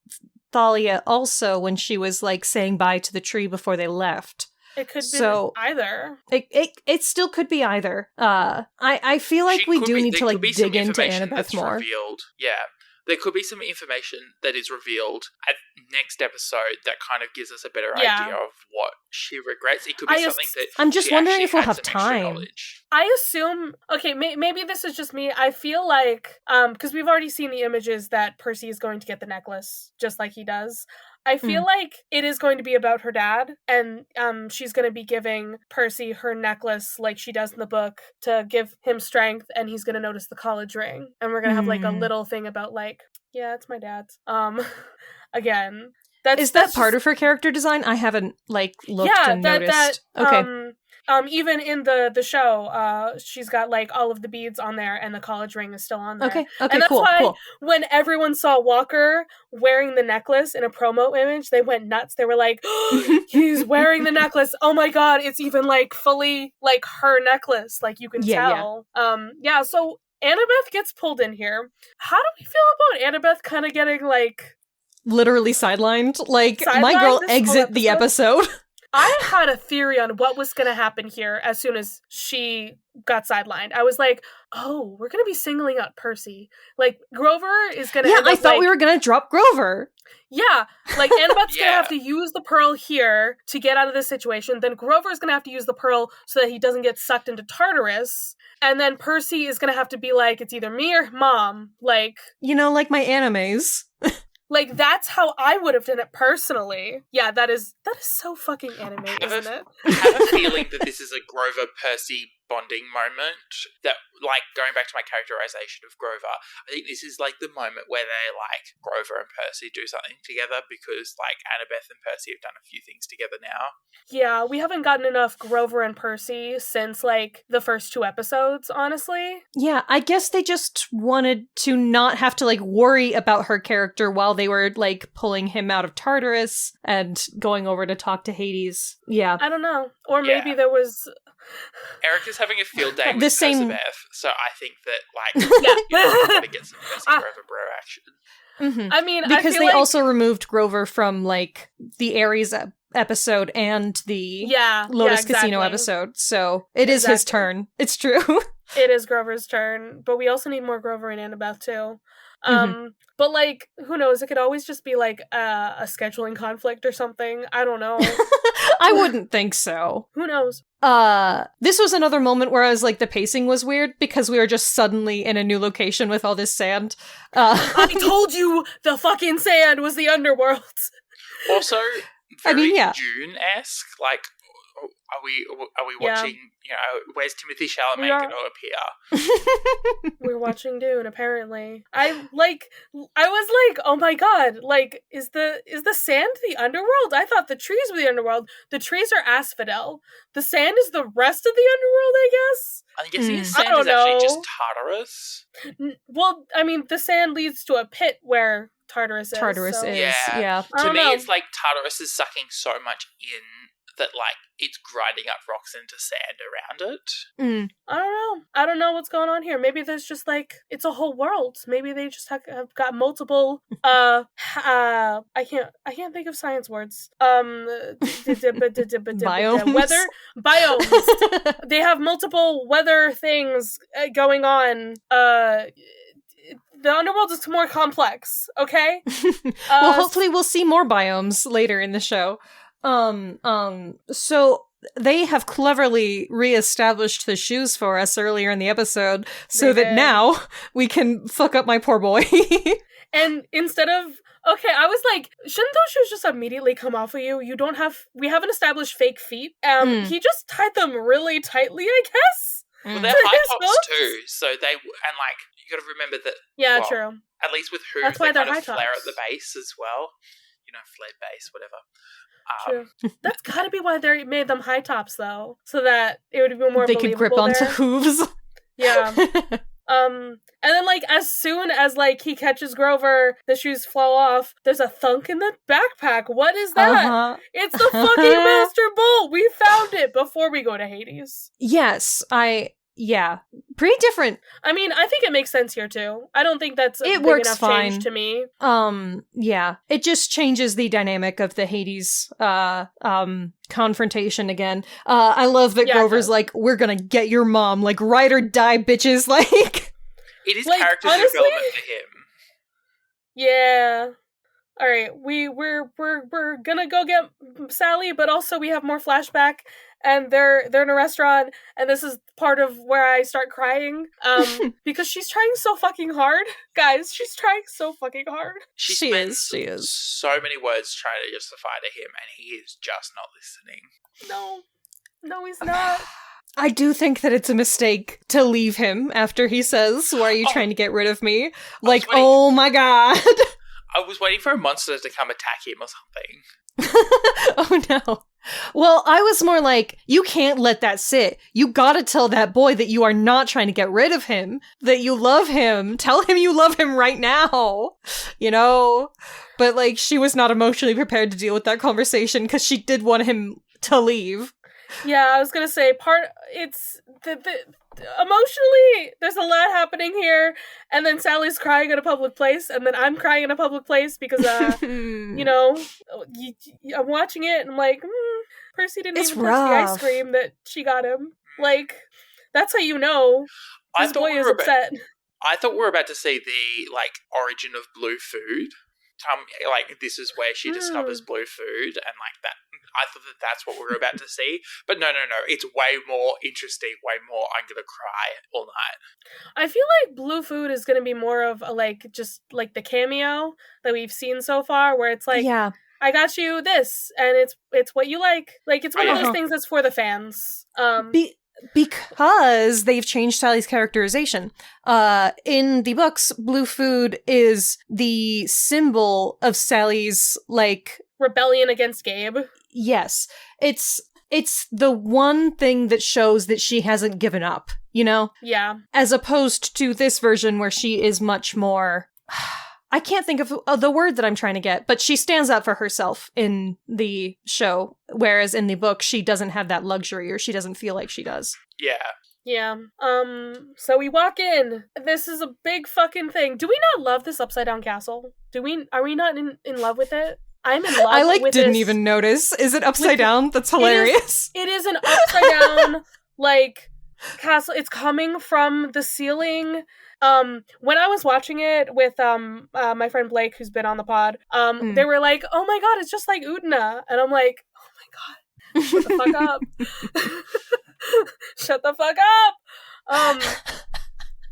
Thalia also when she was like saying bye to the tree before they left. It could be either. It still could be either. I feel like we do need to like dig into Annabeth more. Revealed. Yeah. There could be some information that is revealed at next episode that kind of gives us a better idea of what she regrets. It could be something that I'm just wondering if we'll have time. I assume, okay, maybe this is just me. I feel like, because we've already seen the images that Percy is going to get the necklace, just like he does. I feel like it is going to be about her dad, and she's going to be giving Percy her necklace like she does in the book to give him strength, and he's going to notice the college ring. And we're going to have like a little thing about like, yeah, it's my dad's. Again. Is that part of her character design? I haven't like looked and noticed. Okay. Even in the show, she's got like all of the beads on there, and the college ring is still on there. Okay, and that's cool. why when everyone saw Walker wearing the necklace in a promo image, they went nuts. They were like, oh, "He's wearing the necklace! Oh my god, it's even like fully like her necklace. Like you can tell." Yeah. So Annabeth gets pulled in here. How do we feel about Annabeth kind of getting like literally sidelined? Like my girl exit the episode. I had a theory on what was going to happen here as soon as she got sidelined. I was like, oh, we're gonna be singling out Percy. Like, Grover is gonna Yeah, end up, I thought we were gonna drop Grover. Yeah, like, Annabeth's gonna have to use the pearl here to get out of this situation. Then Grover's gonna have to use the pearl so that he doesn't get sucked into Tartarus. And then Percy is gonna have to be like, it's either me or Mom. Like... You know, like my animes. Like, that's how I would have done it personally. Yeah, that is so fucking anime, isn't it? I have a feeling that this is a Grover-Percy bonding moment that, like, going back to my characterization of Grover, I think this is, like, the moment where they, like, Grover and Percy do something together because, like, Annabeth and Percy have done a few things together now. Yeah, we haven't gotten enough Grover and Percy since, like, the first 2 episodes, honestly. Yeah, I guess they just wanted to not have to, like, worry about her character while they were, like, pulling him out of Tartarus and going over to talk to Hades. Yeah. I don't know. Or maybe there was... Eric is having a field day with The same- Elizabeth, so I think that, like, you're going to get some Percy Grover bro action. Mm-hmm. I mean, because I feel they like... also removed Grover from, like, the Ares episode and the Lotus Casino episode, so it is his turn. It's true. It is Grover's turn, but we also need more Grover and Annabeth too. But, like, who knows? It could always just be, like, a scheduling conflict or something. I don't know. I wouldn't think so. Who knows? This was another moment where I was like, the pacing was weird because we were just suddenly in a new location with all this sand. I told you the fucking sand was the underworld. Also, very yeah. Dune-esque, like, are we watching, you know, where's Timothy Chalamet going to appear? We're watching Dune, apparently. I was like, oh my god, like, is the sand the underworld? I thought the trees were the underworld. The trees are asphodel. The sand is the rest of the underworld, I guess? I guess the sand is actually just Tartarus. Well, I mean, the sand leads to a pit where Tartarus is. Yeah. To me, it's like Tartarus is sucking so much in that, like, it's grinding up rocks into sand around it. I don't know what's going on here. Maybe there's just, like, it's a whole world. Maybe they just have got multiple, I can't think of science words. Biomes? Weather? Biomes. They have multiple weather things going on. The underworld is more complex, okay? Well, hopefully we'll see more biomes later in the show. So they have cleverly reestablished the shoes for us earlier in the episode so that now we can fuck up my poor boy. And instead of, okay, I was like, shouldn't those shoes just immediately come off of you? We haven't established fake feet. He just tied them really tightly, I guess. Well, they're high tops too, so they, and like, you gotta remember that, yeah, true. At least with hooves, they kind of flare at the base as well. You know, flared base, whatever. True. That's gotta be why they made them high tops, though, so that it would be more. They could grip onto hooves. Yeah. And then, like, as soon as, like, he catches Grover, the shoes fall off. There's a thunk in the backpack. What is that? It's the fucking Master Bolt. We found it before we go to Hades. Yes, yeah, pretty different. I mean, I think it makes sense here too. I don't think that's a big enough change to me. Yeah, it just changes the dynamic of the Hades confrontation again. I love that Grover's like, we're gonna get your mom, like, ride or die, bitches. Like, it is like, character development for him. Yeah. All right, we're gonna go get Sally, but also we have more flashback. And they're in a restaurant, and this is part of where I start crying, because she's trying so fucking hard. Guys, she's trying so fucking hard. She is. So many words trying to justify to him, and he is just not listening. No, he's not. I do think that it's a mistake to leave him after he says, why are you trying to get rid of me? Like, oh my god. I was waiting for a monster to come attack him or something. Oh no. Well, I was more like, you can't let that sit. You gotta tell that boy that you are not trying to get rid of him, that you love him. Tell him you love him right now. You know? But, like, she was not emotionally prepared to deal with that conversation because she did want him to leave. Yeah, I was gonna say, it's emotionally, there's a lot happening here, and then Sally's crying in a public place, and then I'm crying in a public place because, you know, I'm watching it, and I'm like, Percy didn't even touch the ice cream that she got him. Like, That's how you know this boy is upset. I thought we were about to see the, like, origin of blue food. Like, this is where she discovers blue food, and, like, that. I thought that that's what we were about to see. But no. It's way more interesting, way more I'm gonna cry all night. I feel like blue food is gonna be more of a, like, just, like, the cameo that we've seen so far, where it's like, yeah. I got you this, and it's what you like. Like, it's one of those things that's for the fans. Because they've changed Sally's characterization. In the books, blue food is the symbol of Sally's, like... rebellion against Gabe. Yes. It's the one thing that shows that she hasn't given up, you know? Yeah. As opposed to this version where she is much more... I can't think of the word that I'm trying to get, but she stands up for herself in the show, whereas in the book, she doesn't have that luxury, or she doesn't feel like she does. Yeah. Yeah. So we walk in. This is a big fucking thing. Do we not love this upside down castle? Are we not in love with it? I'm in love with it. Didn't even notice. Is it upside down? That's hilarious. It is an upside down, like, castle. It's coming from the ceiling. When I was watching it with my friend Blake, who's been on the pod, they were like, "Oh my god, it's just like Utna," and I'm like, "Oh my god, shut the fuck up, shut the fuck up."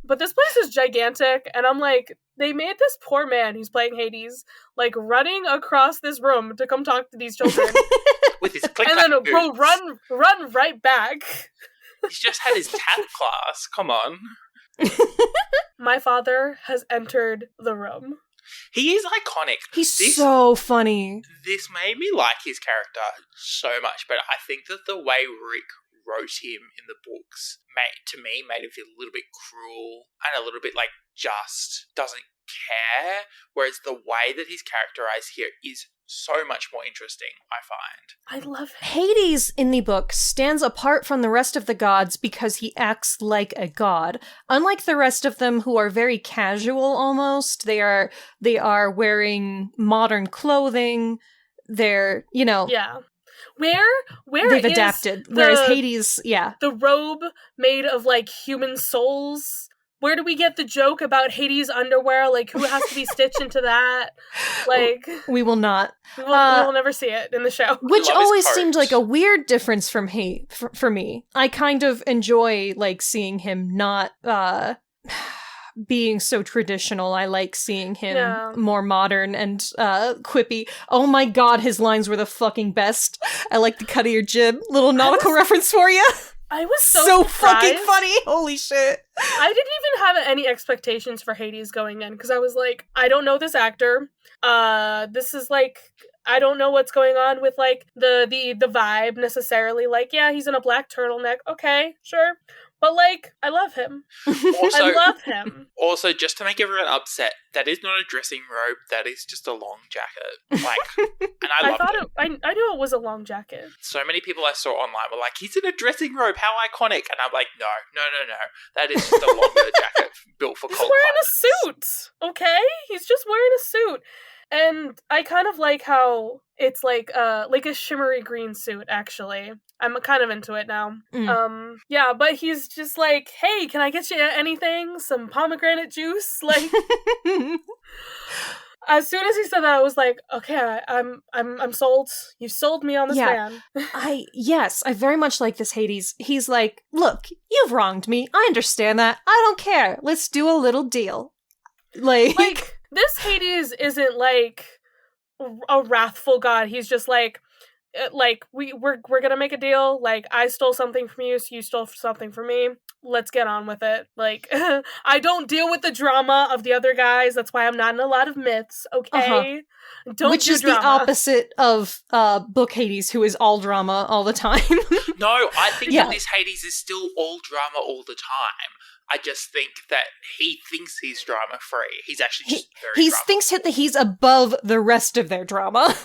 But this place is gigantic, and I'm like, they made this poor man who's playing Hades, like, running across this room to come talk to these children, with his click and then go run right back. He's just had his tap class. Come on. My father has entered the room. He is iconic. He's so funny. This made me like his character so much, but I think that the way Rick wrote him in the books made him feel a little bit cruel and a little bit like just doesn't care, whereas the way that he's characterized here is so much more interesting, I find. I love it. Hades in the book stands apart from the rest of the gods because he acts like a god. Unlike the rest of them, who are very casual almost, they are wearing modern clothing. They're, you know... Yeah. Where they've adapted. Whereas Hades, the robe made of, like, human souls. Where do we get the joke about Hades' underwear? Like, who has to be stitched into that? Like, we will not. We will never see it in the show. Which always seemed like a weird difference from for me. I kind of enjoy, like, seeing him not being so traditional. I like seeing him more modern and quippy. Oh my god, his lines were the fucking best. I like the cut of your jib. Little nautical reference for you. I was so fucking funny. Holy shit. I didn't even have any expectations for Hades going in, because I was like, I don't know this actor. This is like, I don't know what's going on with, like, the vibe necessarily. Like, yeah, he's in a black turtleneck. Okay, sure. But, like, I love him. Also, I love him. Also, just to make everyone upset, that is not a dressing robe. That is just a long jacket. Like, and I loved it. I knew it was a long jacket. So many people I saw online were like, he's in a dressing robe. How iconic. And I'm like, no. That is just a longer jacket built for cold He's wearing a suit. Okay? He's just wearing a suit. And I kind of like how it's like a shimmery green suit, actually. I'm kind of into it now. Yeah, but he's just like, hey, can I get you anything? Some pomegranate juice? Like, as soon as he said that, I was like, okay, I'm sold. You sold me on this man. I very much like this Hades. He's like, look, you've wronged me. I understand that. I don't care. Let's do a little deal. Like this Hades isn't like a wrathful god. He's just like we're gonna make a deal. Like, I stole something from you, so you stole something from me. Let's get on with it. Like, I don't deal with the drama of the other guys. That's why I'm not in a lot of myths. Okay, Which is the opposite of book Hades, who is all drama all the time. No, I think that this Hades is still all drama all the time. I just think that he thinks he's drama free. He's actually just very drama. He thinks that he's above the rest of their drama.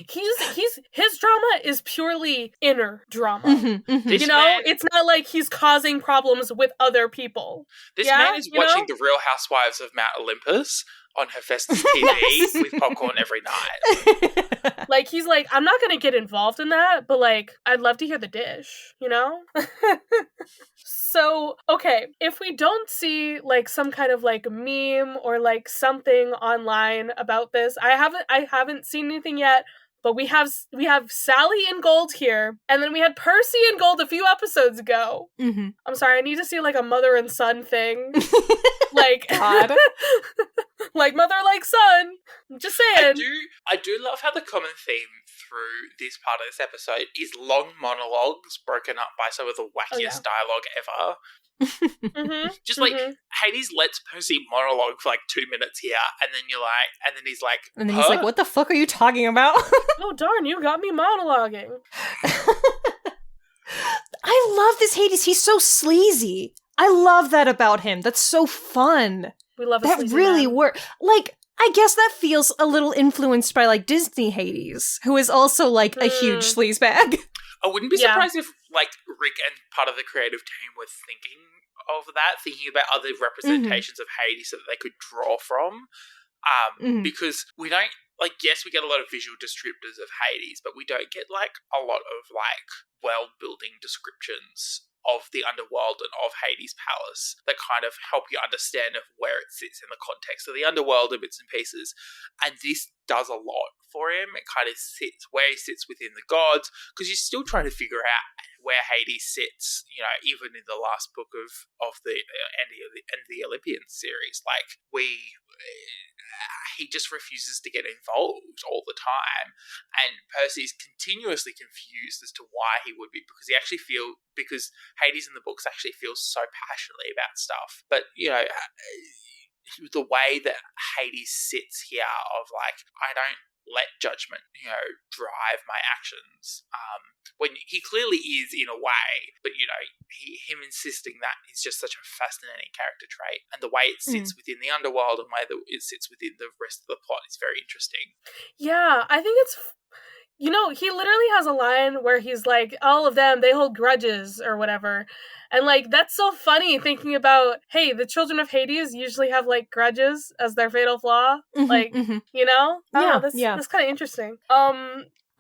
His drama is purely inner drama. This you know, man, it's not like he's causing problems with other people. This man is watching The Real Housewives of Mount Olympus. on Hephaestus TV with popcorn every night. Like, he's like, I'm not gonna get involved in that, but like, I'd love to hear the dish, you know? So, okay, if we don't see like some kind of like meme or like something online about this, I haven't seen anything yet. But we have Sally in gold here, and then we had Percy in gold a few episodes ago. Mm-hmm. I'm sorry, I need to see like a mother and son thing. Like, God. like mother, like son. I'm just saying. I do love how the common theme through this part of this episode is long monologues broken up by some of the wackiest dialogue ever. Mm-hmm, just like Hades lets Percy monologue for like 2 minutes here, and then he's like, what the fuck are you talking about? Oh darn, you got me monologuing. I love this Hades. He's so sleazy. I love that about him. That's so fun. We love that. Really works. Like, I guess that feels a little influenced by like Disney Hades, who is also like a huge sleazebag. I wouldn't be surprised if like Rick and part of the creative team were thinking about other representations of Hades so that they could draw from. Because we don't, like, yes, we get a lot of visual descriptors of Hades, but we don't get like a lot of like world building descriptions of the underworld and of Hades' palace that kind of help you understand of where it sits in the context of the underworld in bits and pieces. And this does a lot for him. It kind of sits where he sits within the gods, because you're still trying to figure out where Hades sits, you know, even in the last book of the end of the Olympian series. Like, he just refuses to get involved all the time, and Percy's continuously confused as to why he would be, because Hades in the books actually feels so passionately about stuff. But, you know, the way that Hades sits here of like, I don't let judgment, you know, drive my actions, when he clearly is in a way, but, you know, him insisting that is just such a fascinating character trait, and the way it sits within the underworld and the way that it sits within the rest of the plot is very interesting. Yeah, I think it's, you know, he literally has a line where he's like, all of them, they hold grudges or whatever. And like, that's so funny thinking about, hey, the children of Hades usually have like grudges as their fatal flaw. You know? That's kind of interesting.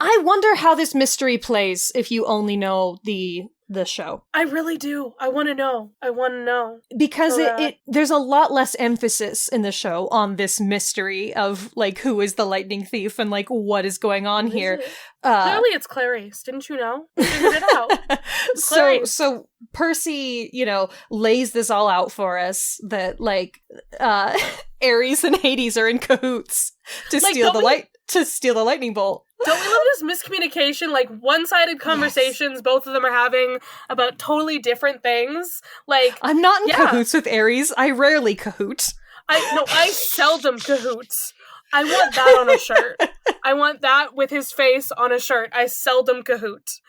I wonder how this mystery plays if you only know the show. I really do. I want to know. Because there's a lot less emphasis in the show on this mystery of like who is the lightning thief and like what is going on here. Clearly it's Clarice. Didn't you know? We figured it out. So Percy, you know, lays this all out for us that like Ares and Hades are in cahoots to steal the lightning bolt. Don't we love this miscommunication? Like, one-sided conversations both of them are having about totally different things. Like, I'm not in cahoots with Ares. I rarely cahoot. I seldom cahoots. I want that on a shirt. I want that with his face on a shirt. I seldom cahoot.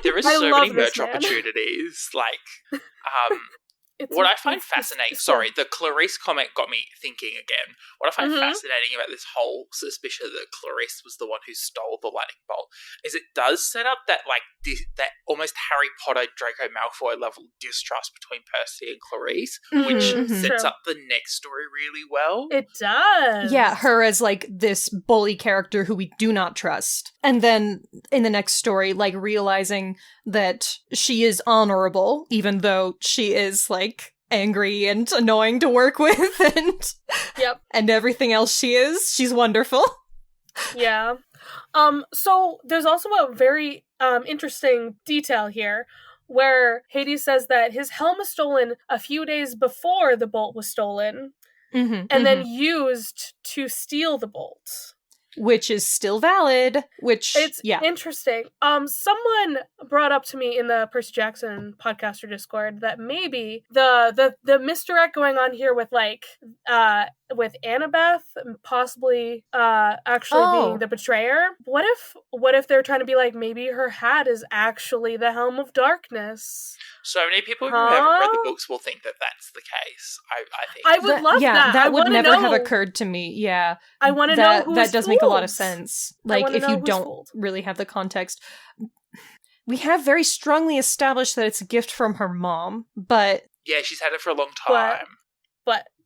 There are so many merch opportunities. Like, what I find fascinating, the Clarice comment got me thinking again. What I find fascinating about this whole suspicion that Clarice was the one who stole the lightning bolt is it does set up that like that almost Harry Potter Draco Malfoy level distrust between Percy and Clarice, which sets up the next story really well. It does. Yeah, her as like this bully character who we do not trust. And then in the next story, like realizing that she is honorable, even though she is like angry and annoying to work with and everything else she's wonderful. Yeah. So there's also a very interesting detail here where Hades says that his helm was stolen a few days before the bolt was stolen and then used to steal the bolt. Which is still valid, it's interesting. Someone brought up to me in the Percy Jackson podcaster Discord that maybe the misdirect going on here with like with Annabeth possibly actually being the betrayer. What if they're trying to be like, maybe her hat is actually the Helm of Darkness? So many people who haven't read the books will think that that's the case. I think I would love that. That would never have occurred to me. Yeah, I want to know who's that does fooled. Make a lot of sense. Like if you don't really have the context, we have very strongly established that it's a gift from her mom. But yeah, she's had it for a long time.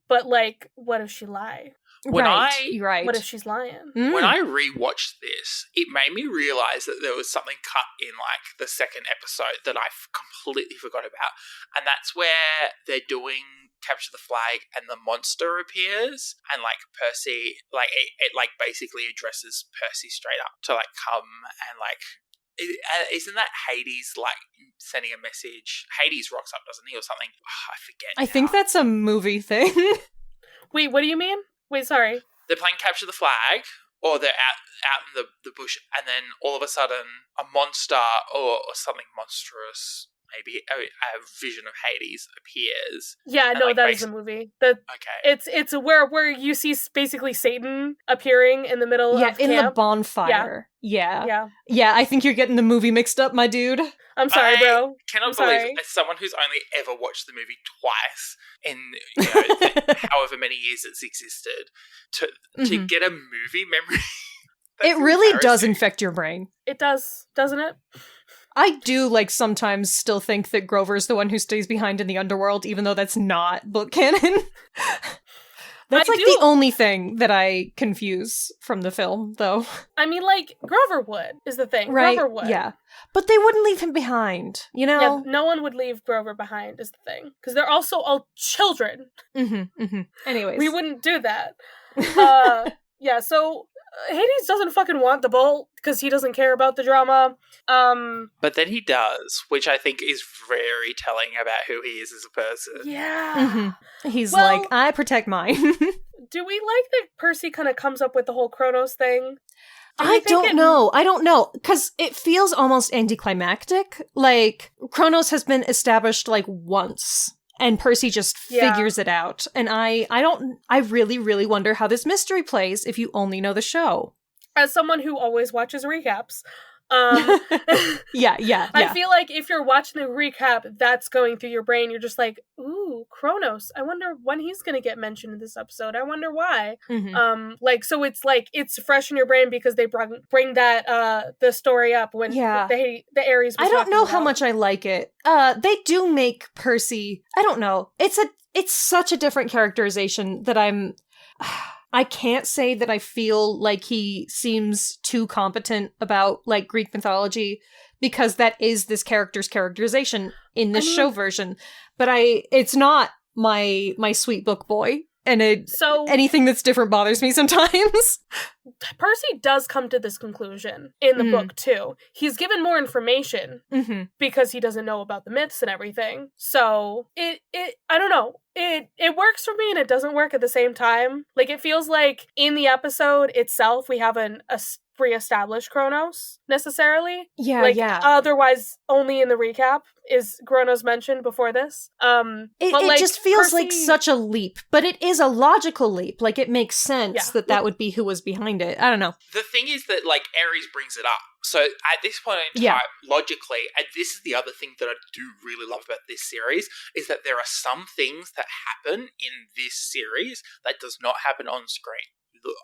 But like, what if she lie? Right. What if she's lying? When I rewatched this, it made me realize that there was something cut in like the second episode that I completely forgot about, and that's where they're doing capture the flag and the monster appears, and like Percy, like it like basically addresses Percy straight up to like come and like. Isn't that Hades like sending a message? Hades rocks up, doesn't he, or something? Oh, I forget. I think that's a movie thing. Wait, what do you mean? Wait, sorry. They're playing capture the flag, or they're out in the bush, and then all of a sudden a monster or something monstrous, maybe a vision of Hades appears. Yeah, no, like, that is a movie. Okay. It's where you see basically Satan appearing in the middle of camp. Yeah, in the bonfire. Yeah. I think you're getting the movie mixed up, my dude. I'm sorry, bro. Cannot believe, as someone who's only ever watched the movie twice in however many years it's existed, to get a movie memory. It really does infect your brain. It does, doesn't it? I do, like, sometimes still think that Grover's the one who stays behind in the underworld, even though that's not book canon. That's the only thing that I confuse from the film, though. I mean, like, Grover would, is the thing. Right, Grover would. Yeah. But they wouldn't leave him behind, you know? Yeah, no one would leave Grover behind, is the thing. Because they're also all children. Anyways. We wouldn't do that. Yeah, so Hades doesn't fucking want the bolt, because he doesn't care about the drama. But then he does, which I think is very telling about who he is as a person. Yeah. He's like, I protect mine. Do we like that Percy kind of comes up with the whole Kronos thing? I don't know. Because it feels almost anticlimactic. Like, Kronos has been established, like, once. And Percy just figures it out. And I really, really wonder how this mystery plays if you only know the show. As someone who always watches recaps, yeah. I feel like if you're watching the recap, that's going through your brain. You're just like, ooh, Kronos. I wonder when he's going to get mentioned in this episode. I wonder why. So it's fresh in your brain because they bring that the story up when the Ares was I don't know about. how much I like it. They do make Percy, I don't know. It's such a different characterization that I can't say that I feel like he seems too competent about, like, Greek mythology, because that is this character's characterization in this show version. But it's not my sweet book boy, and anything that's different bothers me sometimes. Percy does come to this conclusion in the book, too. He's given more information because he doesn't know about the myths and everything. So, I don't know. It works for me and it doesn't work at the same time. Like, it feels like in the episode itself, we have a pre-established Kronos, necessarily. Yeah. Otherwise, only in the recap is Kronos mentioned before this. It just feels like such a leap, but it is a logical leap. Like, it makes sense that would be who was behind it. I don't know. The thing is that, like, Ares brings it up. So at this point in time, logically, and this is the other thing that I do really love about this series, is that there are some things that happen in this series that does not happen on screen.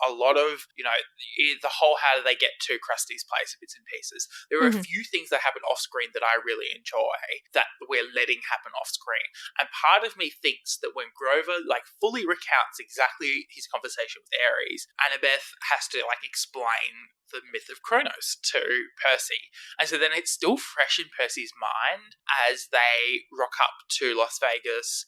A lot of, the whole how do they get to Krusty's place, bits and pieces. There are a few things that happen off screen that I really enjoy that we're letting happen off screen. And part of me thinks that when Grover, like, fully recounts exactly his conversation with Ares, Annabeth has to, like, explain the myth of Kronos to Percy. And so then it's still fresh in Percy's mind as they rock up to Las Vegas.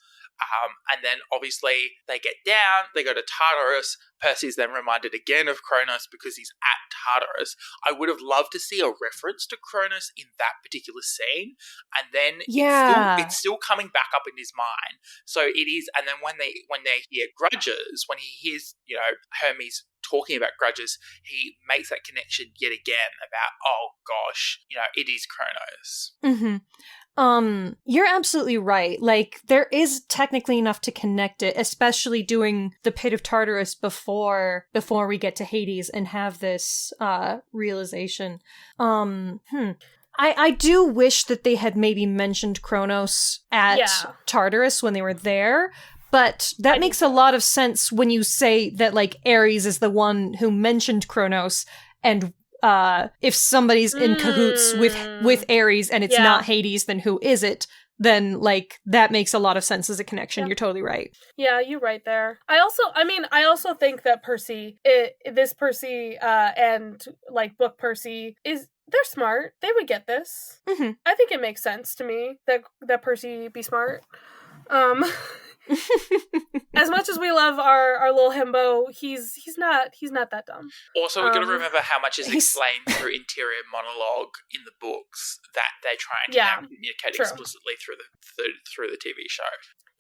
And then obviously they get down, they go to Tartarus. Percy's then reminded again of Kronos because he's at Tartarus. I would have loved to see a reference to Kronos in that particular scene. And then it's still coming back up in his mind. So it is, and then when they hear grudges, when he hears, Hermes talking about grudges, he makes that connection yet again about, oh gosh, it is Kronos. You're absolutely right. Like, there is technically enough to connect it, especially doing the Pit of Tartarus before we get to Hades and have this realization. I do wish that they had maybe mentioned Kronos at Tartarus when they were there. But that makes a lot of sense when you say that, like, Ares is the one who mentioned Kronos, and if somebody's in cahoots with Ares and it's not Hades, then who is it? then like that makes a lot of sense as a connection. You're totally right. Yeah, you're right there. I also think that Percy and like book Percy they're smart. They would get this. Mm-hmm. I think it makes sense to me that Percy be smart. As much as we love our little himbo, he's not that dumb. Also, we've got to remember how much is explained through interior monologue in the books that they try and communicate explicitly through the TV show.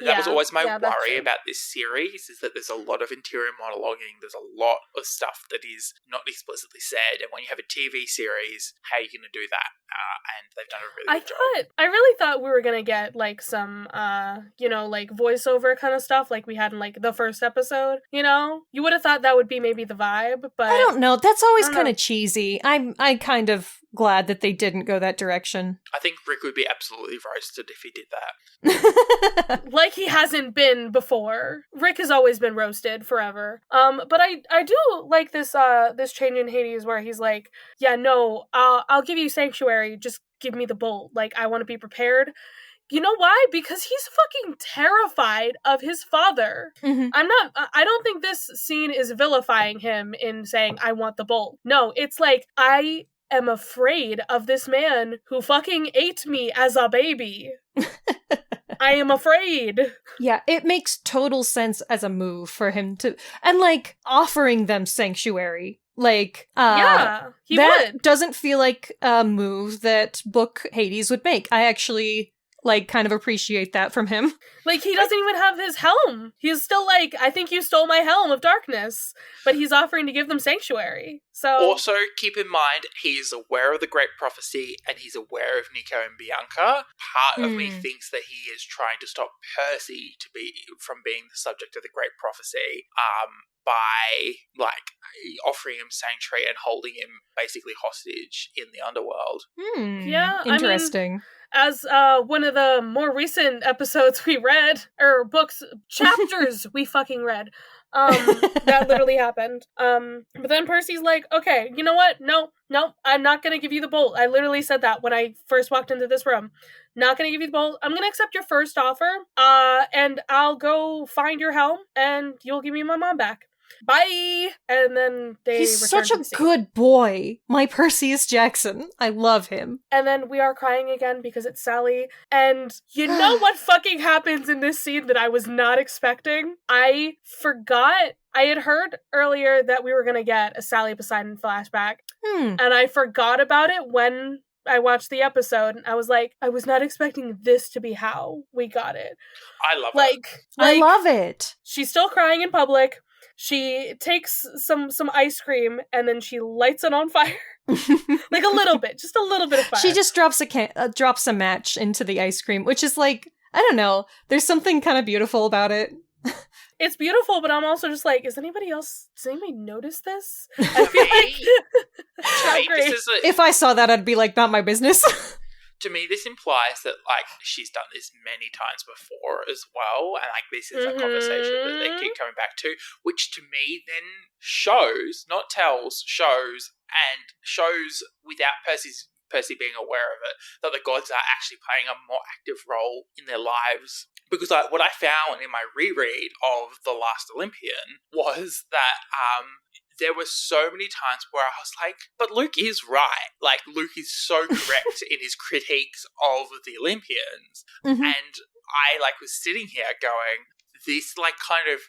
That was always my worry about this series, is that there's a lot of interior monologuing, there's a lot of stuff that is not explicitly said, and when you have a TV series, how are you going to do that? And they've done a really good job. I really thought we were going to get, like, some, like, voiceover kind of stuff like we had in, like, the first episode, you know? You would have thought that would be maybe the vibe, but... I don't know. That's always kind of cheesy. I'm kind of glad that they didn't go that direction. I think Rick would be absolutely roasted if he did that. Like he hasn't been before. Rick has always been roasted forever. But I do like this change in Hades where he's like, yeah, no, I'll give you sanctuary, just give me the bolt. Like, I want to be prepared. You know why? Because he's fucking terrified of his father. Mm-hmm. I don't think this scene is vilifying him in saying, I want the bolt. No, it's like, I am afraid of this man who fucking ate me as a baby. I am afraid. Yeah, it makes total sense as a move for him to, and like offering them sanctuary. Like, yeah, he that would. Doesn't feel like a move that book Hades would make. I actually like kind of appreciate that from him. Like, he doesn't even have his helm. He's still like, I think you stole my helm of darkness, but he's offering to give them sanctuary. So also keep in mind, he is aware of the Great Prophecy and he's aware of Nico and Bianca. Part of me thinks that he is trying to stop Percy from being the subject of the Great Prophecy, by like offering him sanctuary and holding him basically hostage in the underworld. Yeah, interesting. As one of the more recent episodes we read, or books, chapters we fucking read, that literally happened. But then Percy's like, okay, you know what? No, I'm not gonna give you the bolt. I literally said that when I first walked into this room. Not gonna give you the bolt. I'm gonna accept your first offer, and I'll go find your helm, and you'll give me my mom back. Bye! And then he's such a good boy. My Perseus Jackson. I love him. And then we are crying again because it's Sally. And you know what fucking happens in this scene that I was not expecting? I forgot. I had heard earlier that we were going to get a Sally Poseidon flashback. And I forgot about it when I watched the episode. And I was like, I was not expecting this to be how we got it. I love it. I love it. She's still crying in public. She takes some ice cream and then she lights it on fire. Like a little bit, just a little bit of fire. She just drops a match into the ice cream, which is like, I don't know, there's something kind of beautiful about it. It's beautiful, but I'm also just like, does anybody notice this? I feel like if I saw that, I'd be like, not my business. To me, this implies that, like, she's done this many times before as well, and, like, this is a conversation that they keep coming back to, which to me then shows, not tells, shows without Percy being aware of it, that the gods are actually playing a more active role in their lives. Because what I found in my reread of The Last Olympian was that there were so many times where I was like, but Luke is right. Like, Luke is so correct in his critiques of the Olympians. And I, like, was sitting here going, this, like, kind of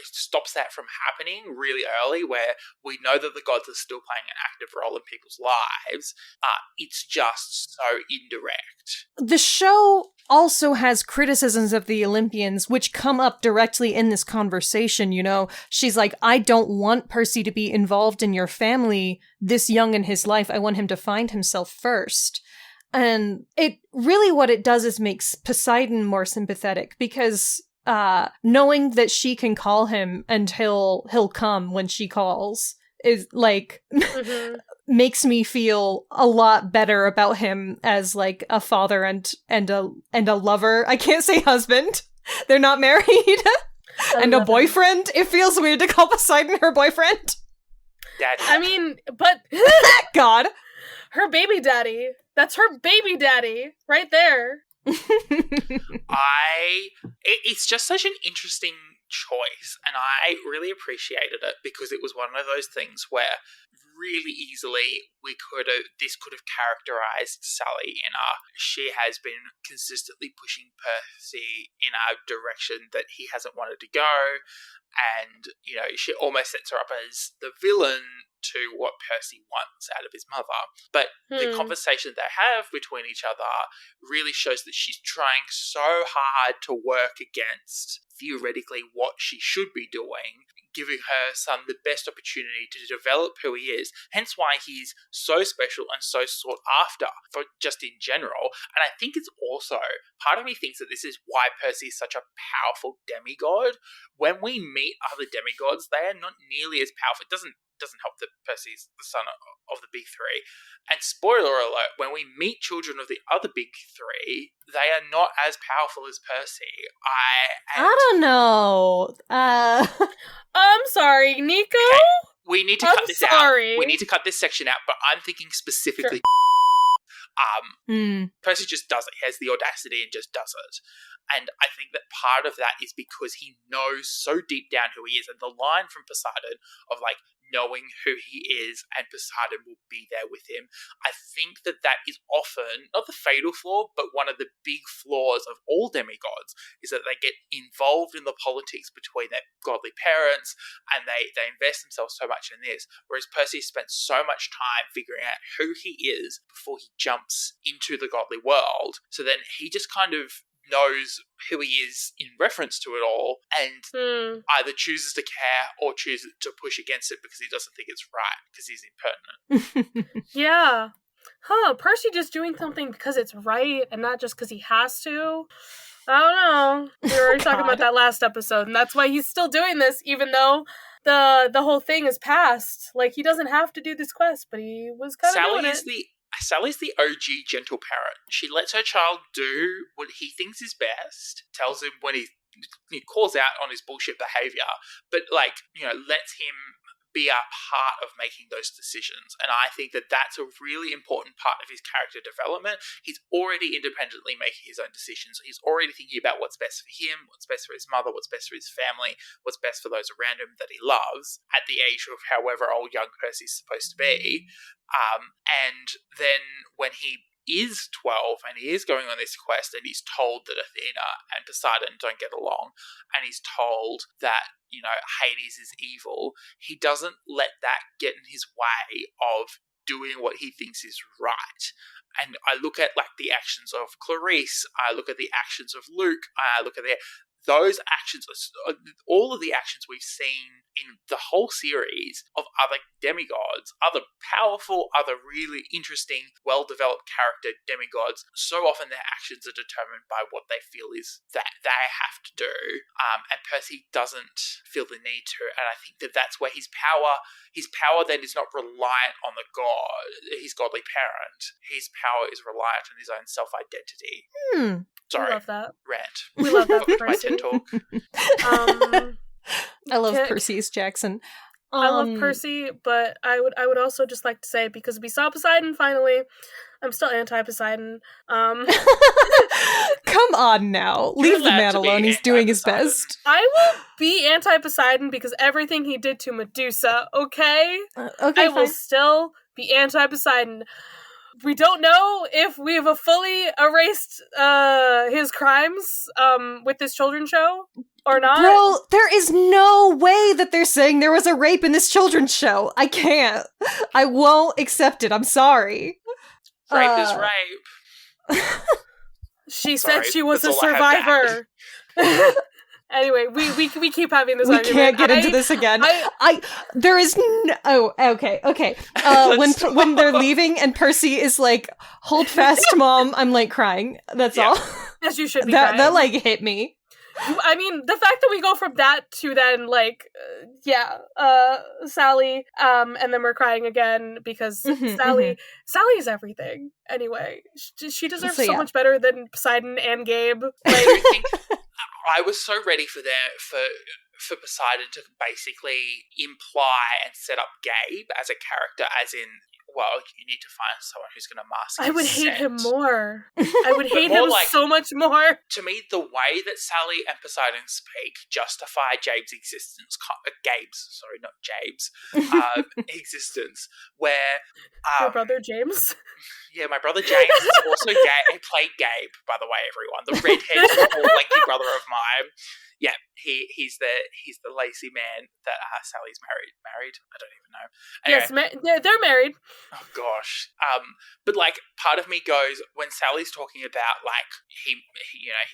stops that from happening really early, where we know that the gods are still playing an active role in people's lives. It's just so indirect. The show also has criticisms of the Olympians, which come up directly in this conversation, you know? She's like, I don't want Percy to be involved in your family this young in his life. I want him to find himself first. And it really, what it does is makes Poseidon more sympathetic, because knowing that she can call him and he'll come when she calls is like makes me feel a lot better about him as like a father and a lover. I can't say husband. They're not married. And a boyfriend. It feels weird to call Poseidon her boyfriend. Daddy. I mean, but God. Her baby daddy. That's her baby daddy right there. It's just such an interesting choice, and I really appreciated it because it was one of those things where really easily this could have characterized Sally in she has been consistently pushing Percy in a direction that he hasn't wanted to go, and she almost sets her up as the villain to what Percy wants out of his mother. But the conversation they have between each other really shows that she's trying so hard to work against theoretically what she should be doing, giving her son the best opportunity to develop who he is, hence why he's so special and so sought after for just in general. And I think it's also, part of me thinks that this is why Percy is such a powerful demigod. When we meet other demigods, they are not nearly as powerful. It doesn't help that Percy's the son of the big three. And spoiler alert, when we meet children of the other big three, they are not as powerful as Percy. I don't know. I'm sorry, Nico. Okay, we need to cut this sorry. out. We need to cut this section out, but I'm thinking specifically. Percy just does it. He has the audacity and just does it. And I think that part of that is because he knows so deep down who he is. And the line from Poseidon of knowing who he is and Poseidon will be there with him, I think that is often not the fatal flaw, but one of the big flaws of all demigods is that they get involved in the politics between their godly parents, and they invest themselves so much in this, whereas Percy spent so much time figuring out who he is before he jumps into the godly world. So then he just kind of knows who he is in reference to it all, and either chooses to care or chooses to push against it because he doesn't think it's right, because he's impertinent. Yeah. Percy just doing something because it's right and not just because he has to. I don't know. We were already talking about that last episode, and that's why he's still doing this, even though the whole thing is past. He doesn't have to do this quest, but he was kind of doing it. Sally's the OG gentle parent. She lets her child do what he thinks is best, tells him when he calls out on his bullshit behavior, but lets him be a part of making those decisions. And I think that that's a really important part of his character development. He's already independently making his own decisions. He's already thinking about what's best for him, what's best for his mother, what's best for his family, what's best for those around him that he loves at the age of however old young Percy's supposed to be. And then when he is 12 and he is going on this quest and he's told that Athena and Poseidon don't get along, and he's told that Hades is evil, he doesn't let that get in his way of doing what he thinks is right. And I look at the actions of Clarice, I look at the actions of Luke, I look at those actions, all of the actions we've seen in the whole series of other demigods, other powerful, other really interesting, well-developed character demigods, so often their actions are determined by what they feel is that they have to do. And Percy doesn't feel the need to, and I think that that's where his power then is not reliant on his godly parent. His power is reliant on his own self-identity. Sorry, we love that. Rant. We love that. My TED talk. I love Perseus Jackson. I love Percy, but I would also just like to say, because we saw Poseidon finally, I'm still anti-Poseidon. Come on now. Leave the man alone. He's doing his best. I will be anti-Poseidon because everything he did to Medusa, okay? Okay, I will still be anti-Poseidon. We don't know if we have fully erased his crimes with this children's show or not. Bro, there is no way that they're saying there was a rape in this children's show. I can't. I won't accept it. I'm sorry. Rape is rape. She said she was a survivor. Anyway, we keep having this argument. We can't get into this again. There is no... Oh, okay. When they're leaving and Percy is like, hold fast, Mom, I'm crying. That's all. As you should be crying. That hit me. I mean, the fact that we go from that to then, Sally, and then we're crying again because Sally's everything. Anyway, she deserves so much better than Poseidon and Gabe. I was so ready for Poseidon to basically imply and set up Gabe as a character, as in well, you need to find someone who's going to mask I would hate him scent. more. I would hate him so much more. To me, the way that Sally and Poseidon speak justify Gabe's existence, existence, where... Your brother James? Yeah, my brother James is also gay. He played Gabe, by the way, everyone. The redheaded, tall, lanky brother of mine. Yeah, he's the lazy man that Sally's married. I don't even know. Anyway. Yes, they're married. Oh gosh. But like, part of me goes when Sally's talking about like he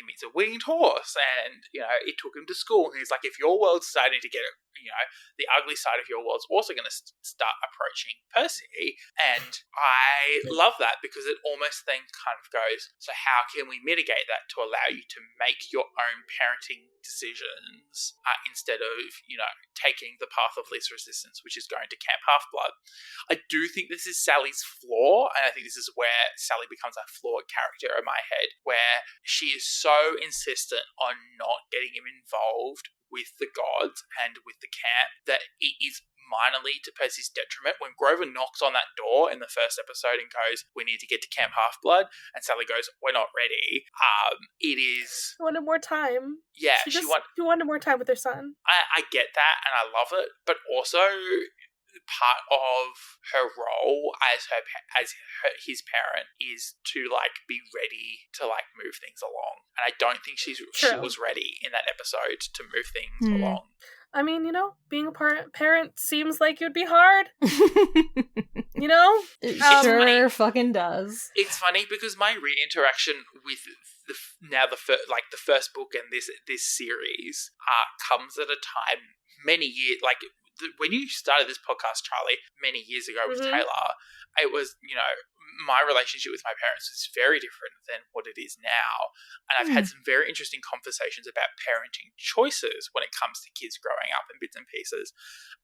meets a winged horse and it took him to school. And he's like, if your world's starting to get the ugly side of your world's also going to start approaching Percy, and I love that because it almost then kind of goes, so how can we mitigate that to allow you to make your own parenting decisions instead of taking the path of least resistance, which is going to Camp Half-Blood. I do think this is Sally's flaw, and I think this is where Sally becomes a flawed character in my head, where she is so insistent on not getting him involved with the gods and with the camp that it is minorly to Percy's detriment. When Grover knocks on that door in the first episode and goes, we need to get to Camp Half-Blood, and Sally goes, we're not ready, it is... She wanted more time. Yeah, she wanted more time with her son. I get that, and I love it, but also part of her role as his parent is to like be ready to like move things along, and I don't think she was ready in that episode to move things along. I mean, being a parent seems like it would be hard. It sure fucking does. It's funny because my interaction with the first book and this series comes at a time many years like. When you started this podcast, Charlie, many years ago with Taylor, it was, my relationship with my parents was very different than what it is now. And I've had some very interesting conversations about parenting choices when it comes to kids growing up in bits and pieces.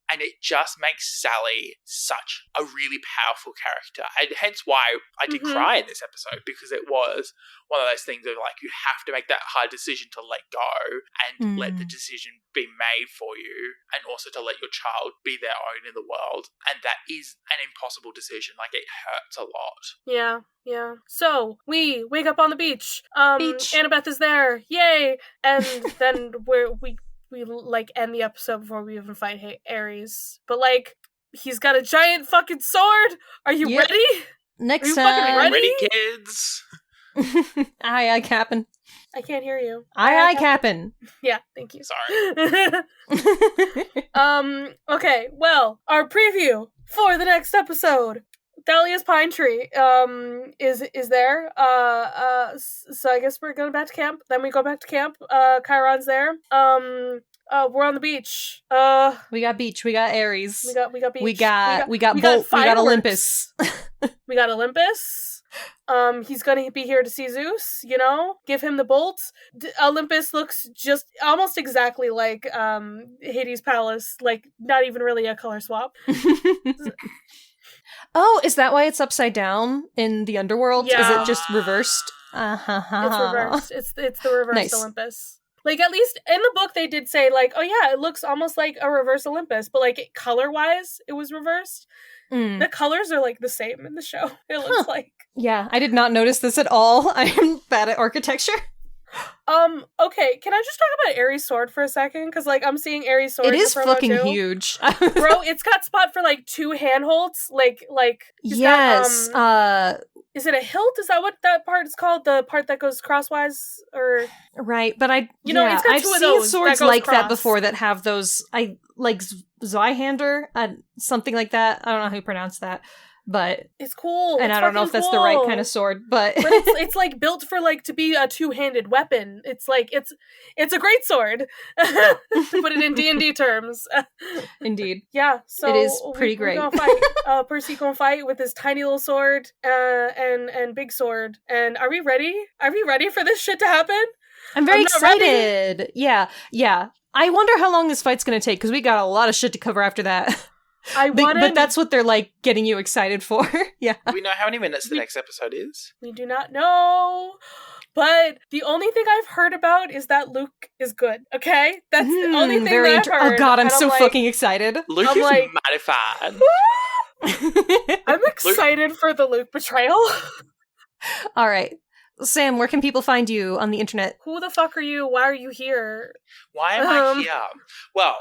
And it just makes Sally such a really powerful character. And hence why I did cry in this episode, because it was one of those things of like, you have to make that hard decision to let go and let the decision be made for you, and also to let your child be their own in the world. And that is an impossible decision. Like, it hurts a lot. Yeah. So we wake up on the beach. Annabeth is there. Yay! And then we like end the episode before we even fight Ares. But like, he's got a giant fucking sword. Are you ready? Next time. Ready, kids? Aye, Cap'n. I can't hear you. Aye, Cap'n. Yeah, thank you. Sorry. Okay, well, our preview for the next episode. Thalia's pine tree is there. So I guess we're going back to camp. Then we go back to camp. Chiron's there. We're on the beach. We got beach. We got Ares. We got beach. We got Bolt. We got Olympus. We got Olympus. He's gonna be here to see Zeus, give him the bolt. Olympus looks just almost exactly like Hades' palace, like not even really a color swap. Oh, is that why it's upside down in the underworld? Yeah. Is it just reversed? It's reversed. It's the reversed Nice. Olympus. Like, at least in the book they did say, like, oh yeah, it looks almost like a reverse Olympus, but like color-wise, it was reversed. The colors are like the same in the show. It looks like. Yeah, I did not notice this at all. I'm bad at architecture. Okay, can I just talk about Ares' sword for a second? Because, like, I'm seeing Ares' sword. It is fucking too. huge. Bro, it's got spot for, like, 2 handholds. Like, yes. Is it a hilt? Is that what that part is called? The part that goes crosswise? Or right, but it's got 2 I've of seen those swords that goes like cross. that before that have those, like Zweihander, something like that. I don't know how you pronounce that. But it's cool. And I don't know if that's the right kind of sword, but it's like built for like to be a 2-handed weapon. It's like it's a great sword. To put it in D&D terms. Indeed. Yeah, so it is pretty great. We're gonna fight. Percy gonna fight with his tiny little sword and big sword. And are we ready? Are we ready for this shit to happen? I'm very excited. Yeah. I wonder how long this fight's gonna take, because we got a lot of shit to cover after that. But that's what they're like getting you excited for. Yeah. Do we know how many minutes the next episode is? We do not know. But the only thing I've heard about is that Luke is good. Okay? That's the only thing that I've heard. Oh god, I'm so fucking excited. Luke is mighty fine. I'm excited for the Luke betrayal. All right. Sam, where can people find you on the internet? Who the fuck are you? Why are you here? Why am I here? Well,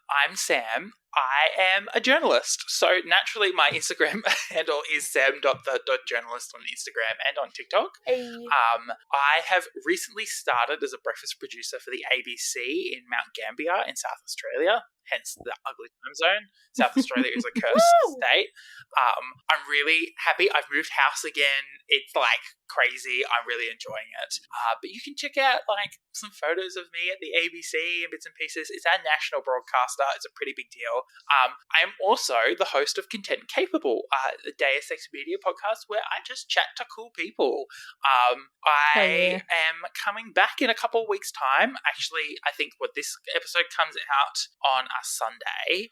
I'm Sam. I am a journalist. So naturally my Instagram handle is sam.the.journalist on Instagram and on TikTok. Hey. I have recently started as a breakfast producer for the ABC in Mount Gambier in South Australia, hence the ugly time zone. South Australia is a cursed state. I'm really happy. I've moved house again. It's like crazy. I'm really enjoying it. But you can check out like some photos of me at the ABC and bits and pieces. It's our national broadcaster. It's a pretty big deal. I am also the host of Content Capable, the Deus Ex Media podcast where I just chat to cool people. I am coming back in a couple of weeks' time. Actually, I think this episode comes out on a Sunday.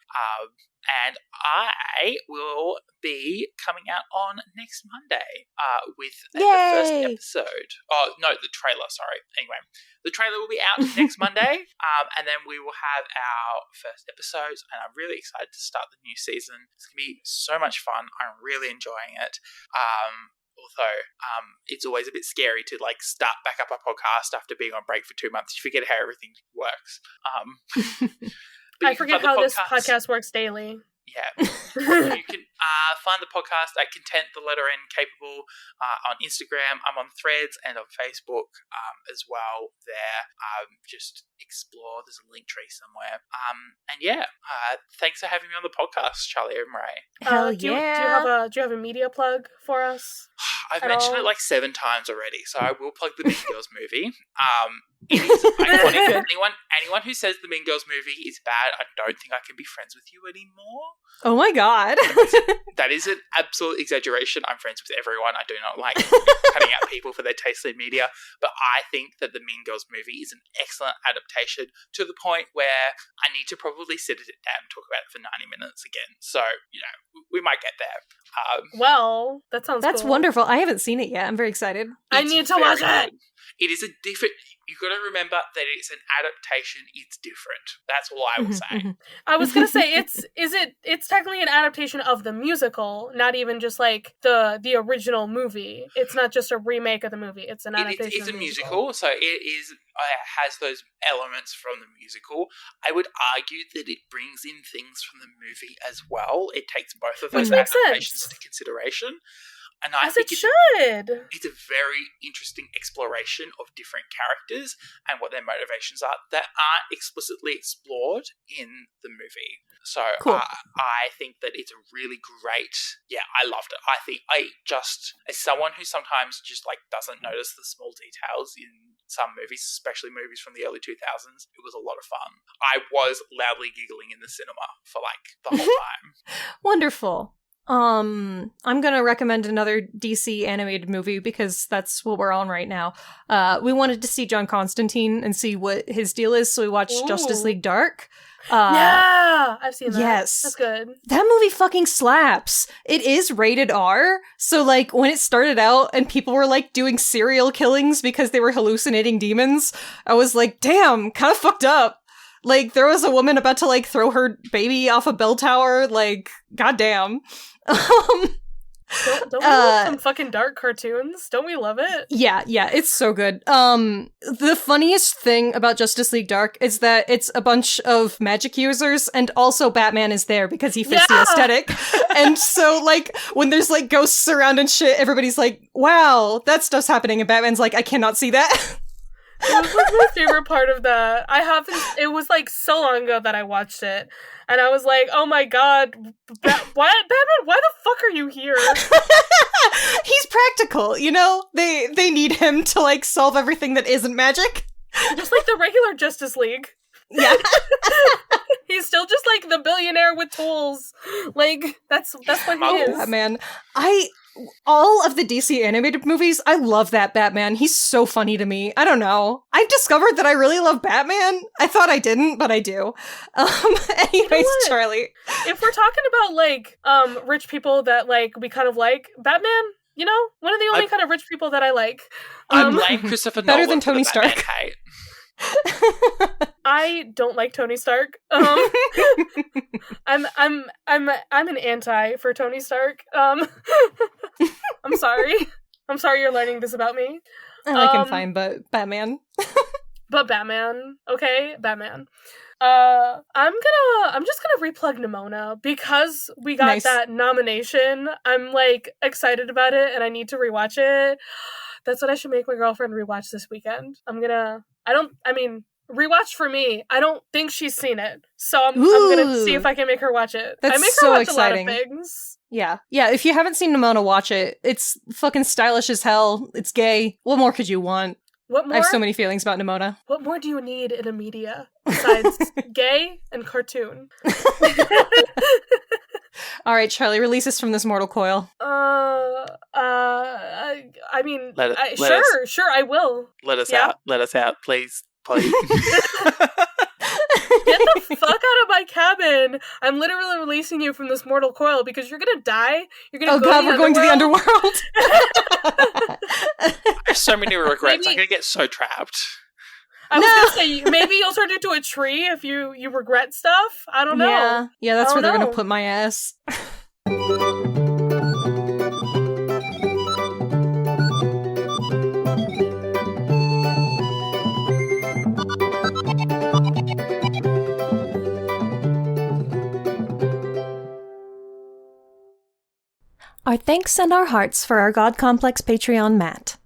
And I will be coming out on next Monday with the first episode. Oh, no, the trailer, sorry. Anyway, the trailer will be out next Monday, and then we will have our first episodes, and I'm really excited to start the new season. It's going to be so much fun. I'm really enjoying it. Although it's always a bit scary to like start back up a podcast after being on break for 2 months. You forget how everything works. I forget how this podcast works daily. Yeah. You can find the podcast at Content, the letter N, Capable on Instagram. I'm on Threads and on Facebook as well there. Just explore. There's a link tree somewhere. And yeah, thanks for having me on the podcast, Charlie and Raye. Hell do you have a media plug for us? I've mentioned it like 7 times already, so I will plug the Mean Girls movie. It is iconic. Anyone who says the Mean Girls movie is bad, I don't think I can be friends with you anymore. Oh my god. That is an absolute exaggeration. I'm friends with everyone. I do not like cutting out people for their taste in media, but I think that the Mean Girls movie is an excellent adaptation to the point where I need to probably sit it down and talk about it for 90 minutes again. So, we might get there. Well, that sounds That's cool. wonderful. I haven't seen it yet. I'm very excited. I need to watch it. It is a different... You've got to remember that it's an adaptation. It's different. That's all I will say. I was gonna say it's technically an adaptation of the musical, not even just like the original movie. It's not just a remake of the movie. It's an adaptation. It's a musical, so it is has those elements from the musical. I would argue that it brings in things from the movie as well. It takes both of those adaptations into consideration. And I think it's a very interesting exploration of different characters and what their motivations are that aren't explicitly explored in the movie. So cool. I think that it's a really great... Yeah, I loved it. I think as someone who sometimes just like doesn't notice the small details in some movies, especially movies from the early 2000s, it was a lot of fun. I was loudly giggling in the cinema for like the whole time. Wonderful. I'm gonna recommend another DC animated movie because that's what we're on right now. We wanted to see John Constantine and see what his deal is, so we watched Justice League Dark. Yeah, I've seen that. Yes. That's good. That movie fucking slaps. It is rated R, so like when it started out and people were like doing serial killings because they were hallucinating demons, I was like, damn, kind of fucked up. Like, there was a woman about to, like, throw her baby off a bell tower. Like, goddamn. Don't we love some fucking dark cartoons? Don't we love it? Yeah, it's so good. The funniest thing about Justice League Dark is that it's a bunch of magic users, and also Batman is there because he fits the aesthetic. And so, like, when there's, like, ghosts around and shit, everybody's like, wow, that stuff's happening, and Batman's like, I cannot see that. It was like my favorite part of that. It was like so long ago that I watched it, and I was like, oh my god, Batman, why the fuck are you here? He's practical, you know? They need him to like solve everything that isn't magic. Just like the regular Justice League. Yeah. He's still just like the billionaire with tools. Like, that's what he is. Batman. All of the DC animated movies, I love that Batman. He's so funny to me. I don't know. I've discovered that I really love Batman. I thought I didn't, but I do. Anyways, you know Charlie. If we're talking about, like, rich people that, like, we kind of like, Batman, you know, one of the only kind of rich people that I like. I'm like Christopher Nolan. Better than Tony Stark. I don't like Tony Stark. I I'm an anti for Tony Stark. I'm sorry. I'm sorry you're learning this about me. I like him fine, but Batman. But Batman, okay, Batman. I'm just gonna replug Nimona because we got that nomination. I'm like excited about it and I need to rewatch it. That's what I should make my girlfriend rewatch this weekend. Rewatch for me. I don't think she's seen it. So I'm gonna see if I can make her watch it. That's I make her so watch exciting. a lot of things. Yeah. Yeah, if you haven't seen Nimona, watch it. It's fucking stylish as hell. It's gay. What more could you want? What more? I have so many feelings about Nimona. What more do you need in a media besides gay and cartoon? All right, Charlie, release us from this mortal coil. Sure, I will. Let us out. Let us out, please. Get the fuck out of my cabin. I'm literally releasing you from this mortal coil because you're gonna die. You're gonna we're going to the underworld. I have so many regrets. I'm gonna get so trapped. I was gonna say, maybe you'll turn into a tree if you regret stuff. I don't know. Yeah, that's where they're gonna put my ass. Our thanks and our hearts for our God Complex Patreon, Matt.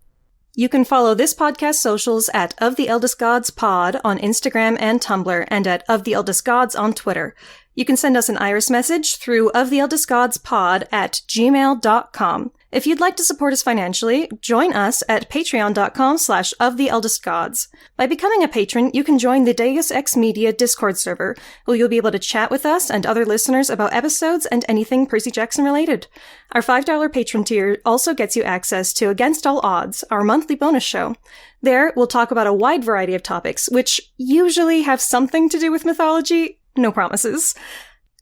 You can follow this podcast socials at Of the Eldest Gods Pod on Instagram and Tumblr, and at Of the Eldest Gods on Twitter. You can send us an iris message through oftheeldestgodspod@gmail.com. If you'd like to support us financially, join us at patreon.com/oftheeldestgods. By becoming a patron, you can join the Deus Ex Media Discord server, where you'll be able to chat with us and other listeners about episodes and anything Percy Jackson related. Our $5 patron tier also gets you access to Against All Odds, our monthly bonus show. There, we'll talk about a wide variety of topics, which usually have something to do with mythology. No promises.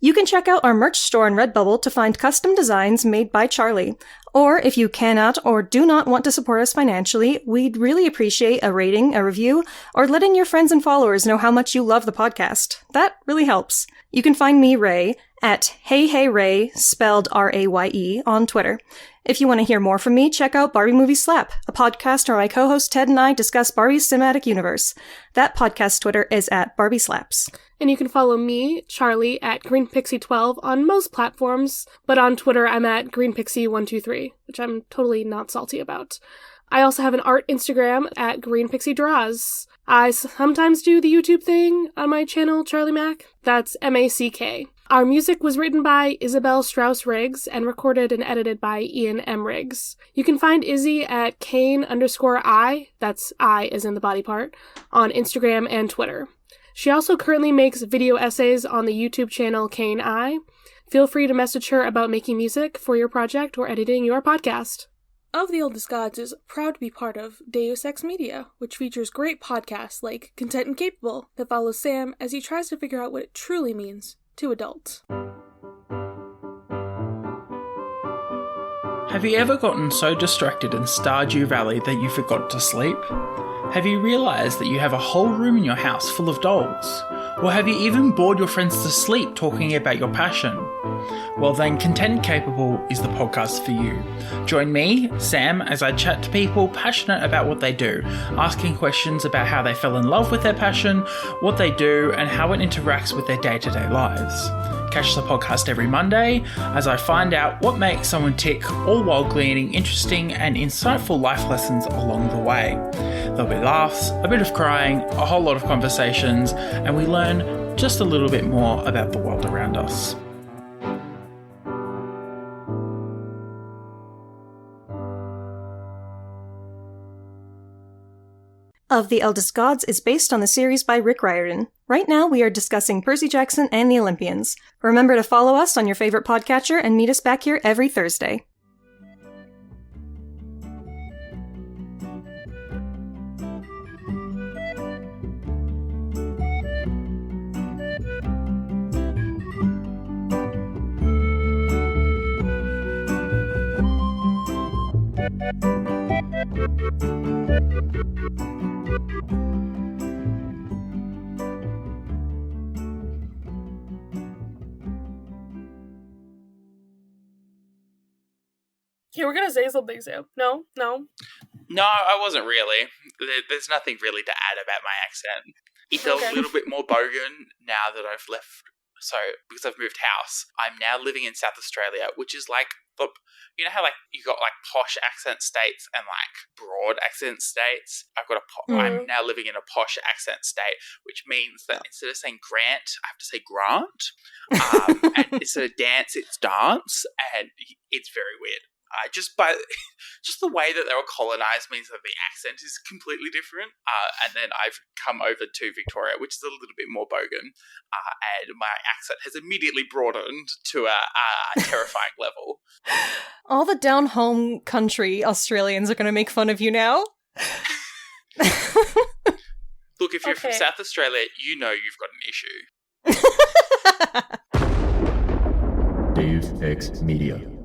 You can check out our merch store on Redbubble to find custom designs made by Charlie. Or if you cannot or do not want to support us financially, we'd really appreciate a rating, a review, or letting your friends and followers know how much you love the podcast. That really helps. You can find me, Raye, at HeyHeyRaye, spelled R-A-Y-E, on Twitter. If you want to hear more from me, check out Barbie Movie Slap, a podcast where my co-host Ted and I discuss Barbie's cinematic universe. That podcast Twitter is at Barbie Slaps. And you can follow me, Charlie, at GreenPixie12 on most platforms, but on Twitter I'm at GreenPixie123, which I'm totally not salty about. I also have an art Instagram at GreenPixieDraws. I sometimes do the YouTube thing on my channel, Charlie Mac. That's M-A-C-K. Our music was written by Isabel Strauss-Riggs and recorded and edited by Ian M. Riggs. You can find Izzy at Kane_I, that's I as in the body part, on Instagram and Twitter. She also currently makes video essays on the YouTube channel Kane I. Feel free to message her about making music for your project or editing your podcast. Of the Oldest Gods is proud to be part of Deus Ex Media, which features great podcasts like Content and Capable that follows Sam as he tries to figure out what it truly means to adults. Have you ever gotten so distracted in Stardew Valley that you forgot to sleep? Have you realised that you have a whole room in your house full of dolls? Or have you even bored your friends to sleep talking about your passion? Well then, Content Capable is the podcast for you. Join me, Sam, as I chat to people passionate about what they do, asking questions about how they fell in love with their passion, what they do, and how it interacts with their day-to-day lives. Catch the podcast every Monday as I find out what makes someone tick, all while gleaning interesting and insightful life lessons along the way. There'll be laughs, a bit of crying, a whole lot of conversations, and we learn just a little bit more about the world around us. Of the Eldest Gods is based on the series by Rick Riordan. Right now, we are discussing Percy Jackson and the Olympians. Remember to follow us on your favorite podcatcher and meet us back here every Thursday. You were gonna say something, Sam. No? No, I wasn't really. There's nothing really to add about my accent. It's a little bit more bogan now that I've left. So, because I've moved house, I'm now living in South Australia, which is like, you know how like you got like posh accent states and like broad accent states? I'm now living in a posh accent state, which means that instead of saying Grant, I have to say Grant. And instead of dance, it's dance, and it's very weird. Just the way that they were colonised means that the accent is completely different. And then I've come over to Victoria, which is a little bit more bogan, and my accent has immediately broadened to a terrifying level. All the down home country Australians are going to make fun of you now. Look, if you're from South Australia, you know you've got an issue. Dave X Media.